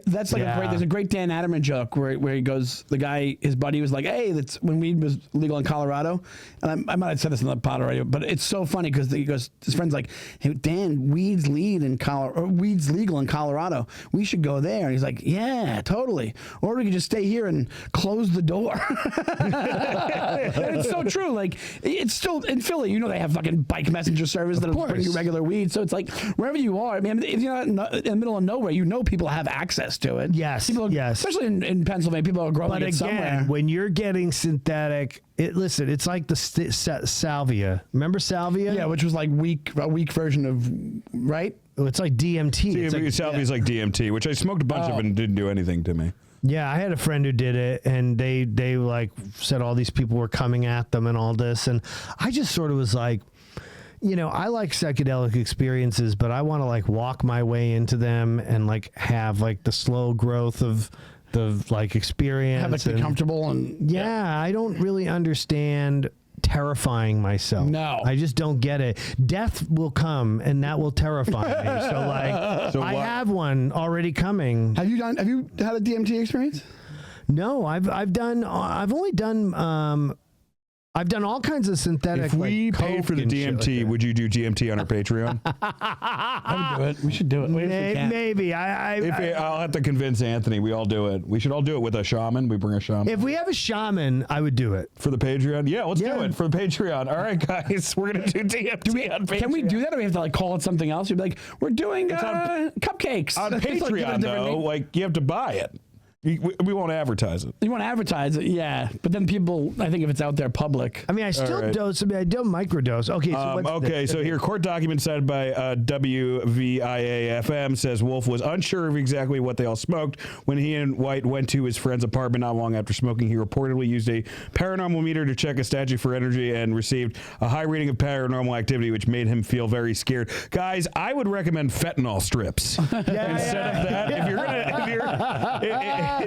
that's like there's a great Dan Adamman joke where he goes, the guy, his buddy was like, hey, that's when weed was legal in Colorado. And I might have said this in the pod already, but it's so funny because he goes, his friend's like, hey, Dan, weed's legal in Colorado. We should go there. And he's like, yeah, totally. Or we could just stay here and close the door. And it's so true. Like, it's still in Philly, they have fucking bike messenger service that'll bring you regular weed. So it's like wherever you are. I mean, if you're not in the middle of nowhere, people have access to it. Yes. Especially in Pennsylvania, people are growing it somewhere. When you're getting synthetic, it's like the salvia. Remember salvia? Yeah, which was like a weak version of, right? It's like DMT. Salvia's like DMT, which I smoked a bunch of and didn't do anything to me. Yeah, I had a friend who did it, and they like said all these people were coming at them and all this, and I just sort of was like, I like psychedelic experiences, but I want to like walk my way into them and like have like the slow growth of the like experience. Have it be comfortable and I don't really understand terrifying myself. No, I just don't get it. Death will come, and that will terrify me. So I have one already coming. Have you had a DMT experience? No, I've only done I've done all kinds of synthetic. If we paid for the DMT, would you do DMT on our Patreon? I would do it. We should do it. Maybe. I'll have to convince Anthony. We all do it. We should all do it with a shaman. We bring a shaman. If we have a shaman, I would do it. For the Patreon? Yeah, let's do it for the Patreon. All right, guys. We're going to do DMT on Patreon. Can we do that, or we have to like call it something else? You'd be like, we're doing cupcakes. On Patreon, though, like you have to buy it. We won't advertise it. You want to advertise it, yeah. But then people, I think if it's out there public. I mean, I still dose. I mean, I don't microdose. Okay, so here, court document cited by WVIA-FM says Wolf was unsure of exactly what they all smoked. When he and White went to his friend's apartment not long after smoking, he reportedly used a paranormal meter to check a statue for energy and received a high reading of paranormal activity, which made him feel very scared. Guys, I would recommend fentanyl strips instead of that. If you're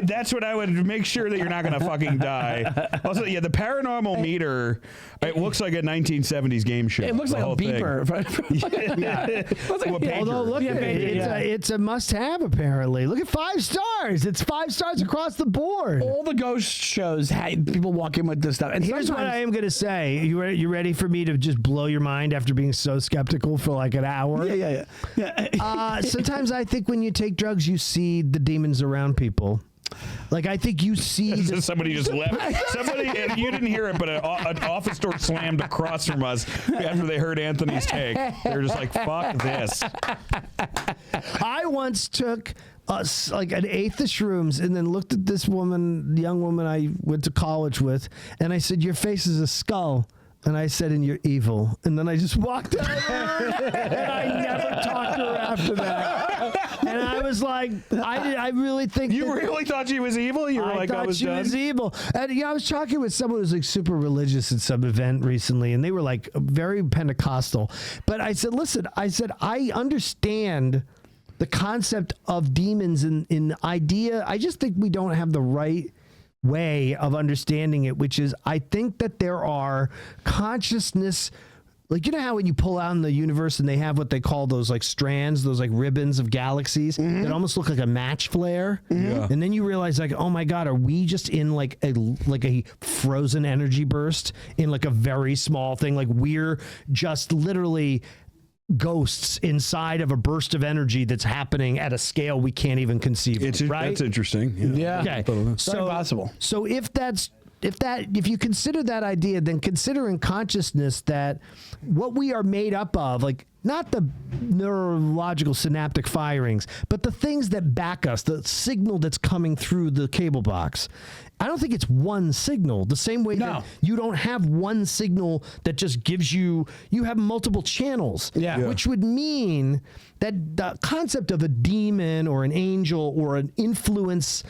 That's what I would make sure that you're not going to fucking die. Also, yeah, the paranormal meter, it looks like a 1970s game show. It looks like a beeper. Although, look at it. It's a must-have, apparently. Look at 5 stars. It's 5 stars across the board. All the ghost shows had people walk in with this stuff. And here's what I am going to say. You ready for me to just blow your mind after being so skeptical for like an hour? Yeah. Sometimes I think when you take drugs, you see the demons around people. Like, I think you see... Somebody just left. Somebody, and you didn't hear it, but an office door slammed across from us after they heard Anthony's take. They were just like, fuck this. I once took like an eighth of shrooms and then looked at this woman, young woman I went to college with, and I said, your face is a skull. And I said, and you're evil. And then I just walked out of there, and I never talked to her after that. And I was like, I really think you really thought she was evil? You were like, I was done? She was evil. And I was talking with someone who was like super religious at some event recently, and they were like very Pentecostal. But I said, listen, I understand the concept of demons and in the idea. I just think we don't have the right way of understanding it, which is I think that there are consciousness, like, you know how when you pull out in the universe and they have what they call those like strands, those like ribbons of galaxies that almost look like a match flare, and then you realize like, oh my god, are we just in like a frozen energy burst in like a very small thing? Like, we're just literally ghosts inside of a burst of energy that's happening at a scale we can't even conceive of, right? That's interesting. Yeah. Okay. So possible. So if you consider that idea, then consider in consciousness that what we are made up of, like not the neurological synaptic firings, but the things that back us, the signal that's coming through the cable box. I don't think it's one signal. The same way that you don't have one signal that just gives you have multiple channels. Which would mean that the concept of a demon or an angel or an influence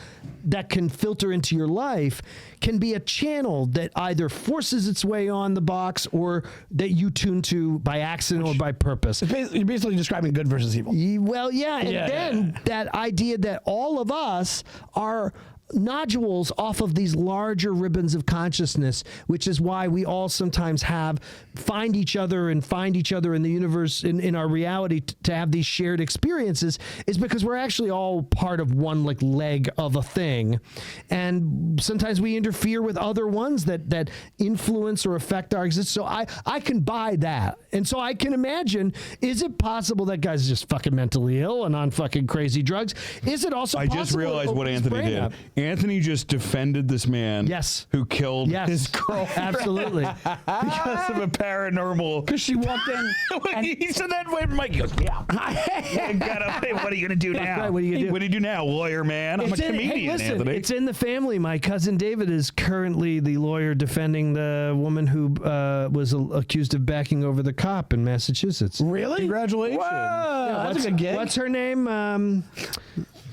that can filter into your life can be a channel that either forces its way on the box or that you tune to by accident or by purpose. You're basically describing good versus evil. Well, yeah. And then that idea that all of us are nodules off of these larger ribbons of consciousness, which is why we all sometimes find each other in the universe, in our reality, to have these shared experiences, is because we're actually all part of one like leg of a thing, and sometimes we interfere with other ones that influence or affect our existence. So I can buy that, and so I can imagine, is it possible that guy's just fucking mentally ill and on fucking crazy drugs? Is it also possible? I just realized what Anthony did. Anthony just defended this man who killed his girlfriend. Absolutely. Because of a paranormal. Because she walked in. He said that way. Mike goes, yeah. What are you going to do now? Right, what are you going to do now, lawyer man? I'm a comedian, hey, listen, Anthony. It's in the family. My cousin David is currently the lawyer defending the woman who was accused of backing over the cop in Massachusetts. Really? Congratulations. Whoa, that's a good gig. What's her name?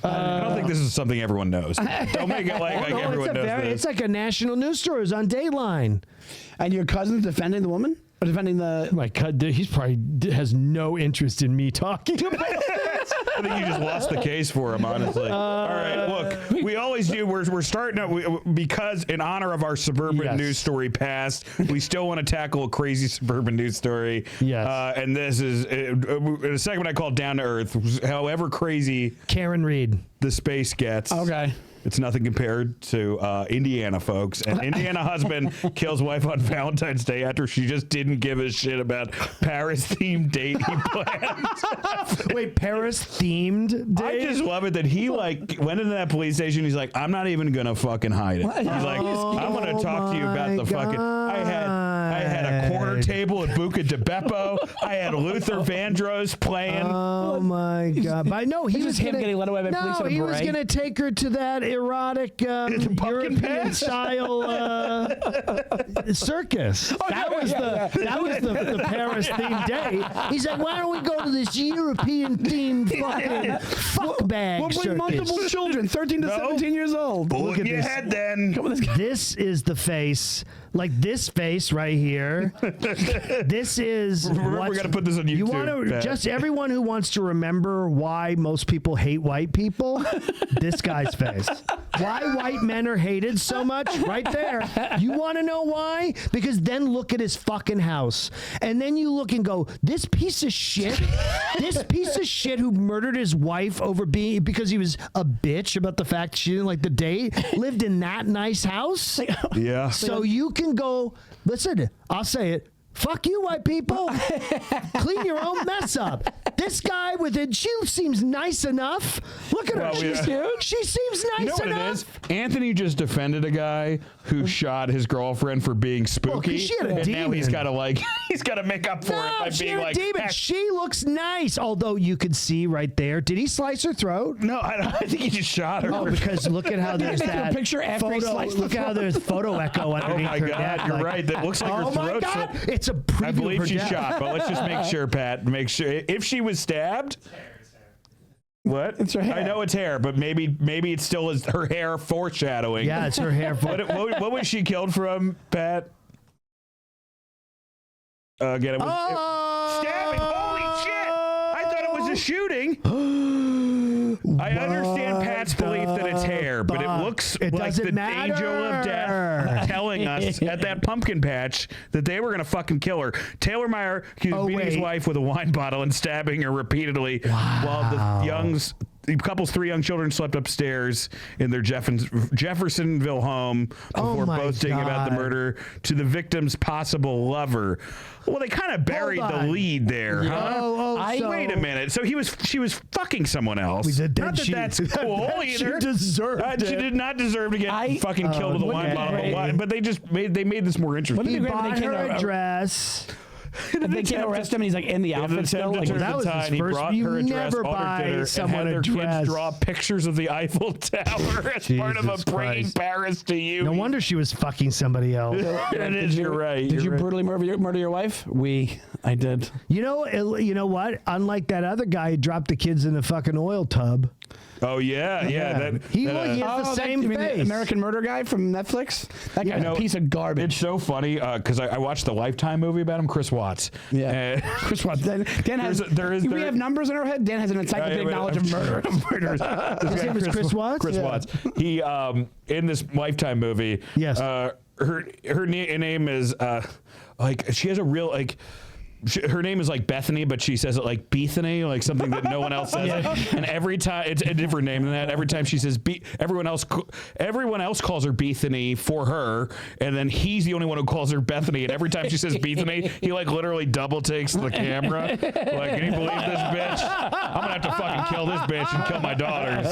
I don't think this is something everyone knows. Don't make it like everyone knows this. It's like a national news story. It's on Dateline. And your cousin's defending the woman? Or defending the... My cousin, he's probably has no interest in me talking about this. I think you just lost the case for him, honestly. All right, look, we always do. We're starting out because in honor of our suburban news story past, we still want to tackle a crazy suburban news story. Yes. And this is in a segment I call Down to Earth. However crazy Karen Reed the space gets. Okay. It's nothing compared to Indiana, folks. An Indiana husband kills wife on Valentine's Day after she just didn't give a shit about Paris-themed date he planned. Wait, Paris-themed date? I just love it that he went into that police station. He's like, I'm not even gonna fucking hide it. He's like, I'm gonna talk to you about the fucking. I had a corner table at Buca di Beppo. I had Luther Vandross playing. Oh my god! But I know he was him getting led away by police. No, he was gonna take her to that erotic European style circus. That was the Paris themed day. He's like, why don't we go to this European themed fucking fuck bag We'll bring circus? multiple children, 13 to 17 years old. Look at your head then. This is the face like this face right here. This is. We're gonna put this on YouTube. You want to just everyone who wants to remember why most people hate white people. This guy's face. Why white men are hated so much? Right there. You want to know why? Because then look at his fucking house, and then you look and go, this piece of shit. This piece of shit who murdered his wife because he was a bitch about the fact she didn't like the date, lived in that nice house. Yeah. So you can go, listen, I'll say it. Fuck you, white people. Clean your own mess up. This guy with it, she seems nice enough. Look at her. She's cute. She seems nice enough. You know what it is? Anthony just defended a guy who shot his girlfriend for being spooky. She had a demon. Now he's got to he's got to make up for it by being like, demon. She looks nice. Although you could see right there. Did he slice her throat? No, I think he just shot her. Oh, because look at how there's that picture after he sliced Look how there's photo echo underneath her. Oh my God, you're right. That looks like her throat. Oh my God, it's a preview. I believe she's shot, but let's just make sure, Pat. Make sure if she was stabbed. What? It's her hair. I know it's hair, but maybe it still is her hair foreshadowing. Yeah, it's her hair. What was she killed from, Pat? Again, it was stabbing. Holy shit! I thought it was a shooting. I understand Pat's belief that it's hair, but it looks like the angel of death telling us at that pumpkin patch that they were going to fucking kill her. Taylor Meyer beating his wife with a wine bottle and stabbing her repeatedly while the couple's 3 young children slept upstairs in their Jeffersonville home before boasting about the murder to the victim's possible lover. Well, they kind of buried the lead there, huh? Wait a minute. So she was fucking someone else. Not that that's cool either. She did not deserve to get fucking killed with a wine bottle. But they made this more interesting. He bought her a dress. They can't arrest him, and he's like in the outfit still. Like, that was his first. You never buy someone a dress. Kids draw pictures of the Eiffel Tower as part of a bringing Paris to you. No wonder she was fucking somebody else. You're right. Did you brutally murder your wife? I did. You know what? Unlike that other guy who dropped the kids in the fucking oil tub. Oh yeah. He has the same face. The American Murder guy from Netflix. That guy's a piece of garbage. It's so funny because I watched the Lifetime movie about him, Chris Watts. Yeah, Chris Watts. Dan has. We have numbers in our head. Dan has an encyclopedic knowledge of murders. His name is Chris Watts. Chris Watts. He in this Lifetime movie. Yes. Her name is she has a real her name is like Bethany, but she says it like Bethany, like something that no one else says. And every time it's a different name than that. Every time she says everyone else calls her Bethany for her, and then he's the only one who calls her Bethany. And every time she says Bethany, he like literally double takes the camera. Like, can you believe this bitch? I'm gonna have to fucking kill this bitch and kill my daughters.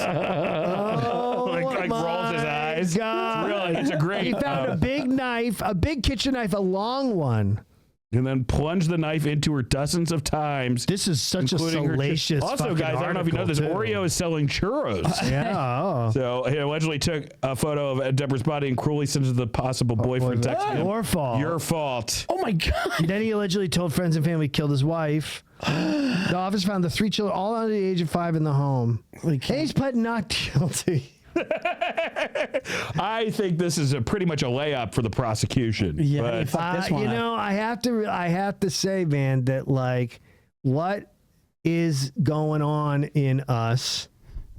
Like rolls his eyes. God. It's a great. He found a big knife, a big kitchen knife, a long one. And then plunge the knife into her dozens of times. This is such a salacious. Also, guys, I don't know if you know this. Oreo is selling churros. Yeah. So he allegedly took a photo of Deborah's body and cruelly sent it to the possible boyfriend. Your fault. Your fault. Oh my God. And then he allegedly told friends and family he killed his wife. The office found the 3 children, all under the age of 5, in the home. And he's pled not guilty. I think this is pretty much a layup for the prosecution. Yeah, fuck this one up. I have to say, man, that like what is going on in us,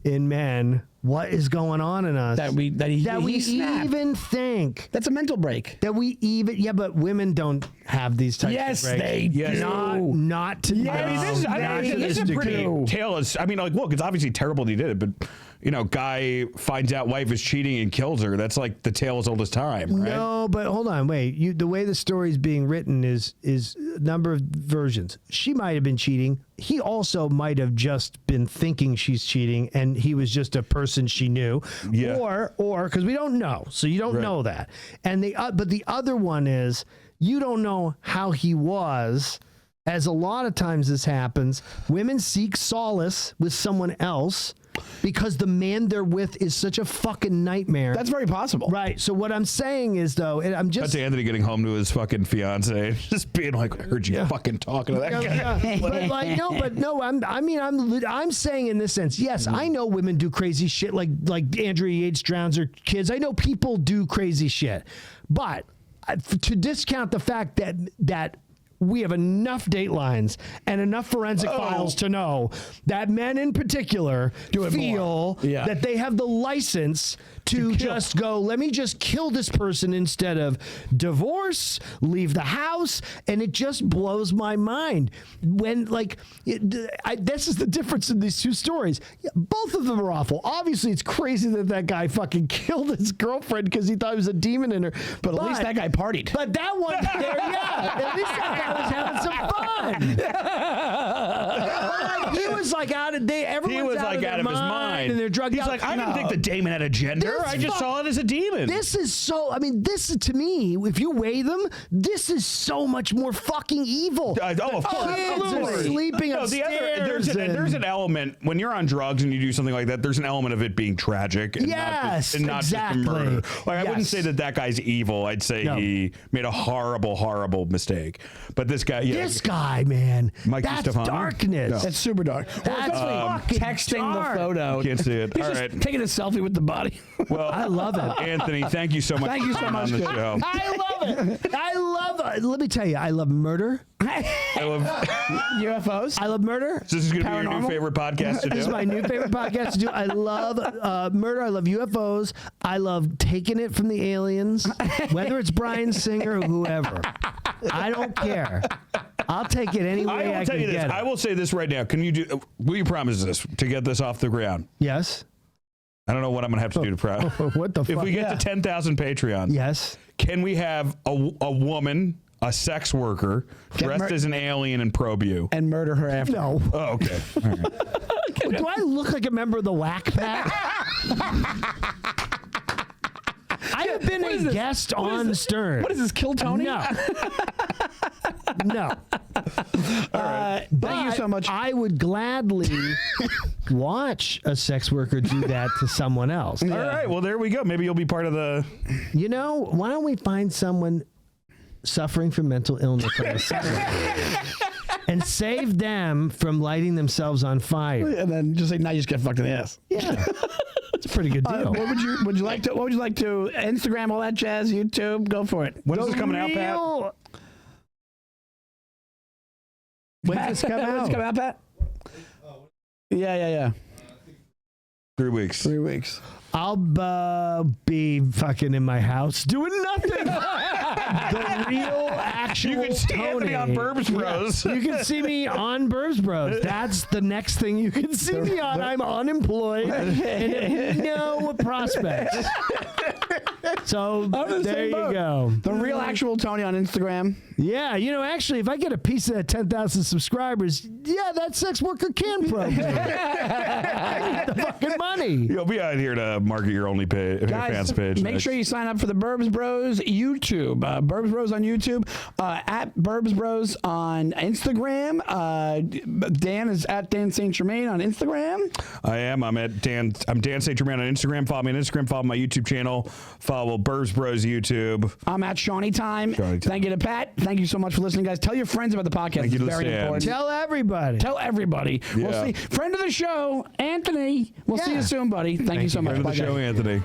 in men? What is going on in us that we even think that's a mental break? That we even but women don't have these types of breaks. They do. Not to this is pretty tailless. I mean, like, look, it's obviously terrible that he did it, but guy finds out wife is cheating and kills her. That's like the tale as old as time, right? No, but hold on, wait. The way the story is being written is a number of versions. She might have been cheating. He also might have just been thinking she's cheating, and he was just a person she knew. Yeah. Or because we don't know, so you don't know that. And but the other one is you don't know how he was. As a lot of times this happens, women seek solace with someone else because the man they're with is such a fucking nightmare. That's very possible. Right. So what I'm saying is, though, I'm just... That's Anthony getting home to his fucking fiance, just being like, I heard you fucking talking to that guy. But I'm saying in this sense, yes, I know women do crazy shit like Andrea Yates drowns her kids. I know people do crazy shit. But to discount the fact that we have enough datelines and enough forensic files to know that men in particular feel that they have the license to just go, let me just kill this person instead of divorce, leave the house. And it just blows my mind when, like, this is the difference in these two stories. Both of them are awful. Obviously, it's crazy that guy fucking killed his girlfriend because he thought he was a demon in her. But at least that guy partied. But that one, at least that guy was having some fun. He was like out of his mind. And they're drugged out. He's like, I didn't think the demon had a gender. I just saw it as a demon. This is so, I mean, this to me, if you weigh them, this is so much more fucking evil. Of course. Kids are sleeping upstairs. There's an element, when you're on drugs and you do something like that, there's an element of it being tragic. And not just a murder. Like, I wouldn't say that guy's evil. I'd say he made a horrible, horrible mistake. But this guy, This guy, man. Mikey that's Stefano? darkness. No. That's super dark. That's fucking texting dark. the photo. Can't see it. He's All just right. taking a selfie with the body. Well, I love it. Anthony, thank you so much. Thank you so much on the show. I love it. I love it. Let me tell you, I love murder. I love UFOs. I love murder. So this is going to be your new favorite podcast to do. This is my new favorite podcast to do. I love murder. I love UFOs. I love taking it from the aliens, whether it's Bryan Singer or whoever. I don't care. I'll take it any way I can get it. I will say this right now. Will you promise this to get this off the ground? Yes. I don't know what I'm going to have to do to proud. What the fuck? If we get to 10,000 Patreon, yes. Can we have a woman, a sex worker, dressed as an alien and probe you? And murder her after. No. Oh, okay. All right. Do I look like a member of the Whack Pack? I have been a guest on Stern. What is this, Kill Tony? No. No. Thank you so much. I would gladly watch a sex worker do that to someone else. All right. Well, there we go. Maybe you'll be part of the... You know, why don't we find someone suffering from mental illness on the sex worker and save them from lighting themselves on fire? And then just say, now you just get fucked in the ass. Yeah. It's a pretty good deal. What would you like to Instagram, all that jazz, YouTube? Go for it. When is this coming out, Pat? When's this come out? When's this come out, Pat? Yeah. 3 weeks. 3 weeks. I'll be fucking in my house doing nothing. The real actual You can see Anthony on Burbs Bros. You can see me on Burbs Bros. That's the next thing you can see me on. I'm unemployed and have no prospects. So there you go. The real actual Tony on Instagram. Yeah, you know, actually, if I get a piece of that 10,000 subscribers, yeah, that sex worker can probe me. I get the fucking money. You'll be out here to market your only fans page. Make sure you sign up for the Burbs Bros YouTube. Burbs Bros on YouTube. At Burbs Bros on Instagram. Dan is at Dan St. Germain on Instagram. I am. I'm Dan St. Germain on Instagram. Follow me on Instagram. Follow my YouTube channel. Follow Burbs Bros YouTube. I'm at Shawnee Time. Thank you to Pat. Thank you so much for listening, guys. Tell your friends about the podcast. Thank you to it's very Sam. important. Tell everybody. Tell everybody. Yeah. We'll see. Friend of the show, Anthony. We'll see you soon, buddy. Thank you so much. Friend of the show, Anthony.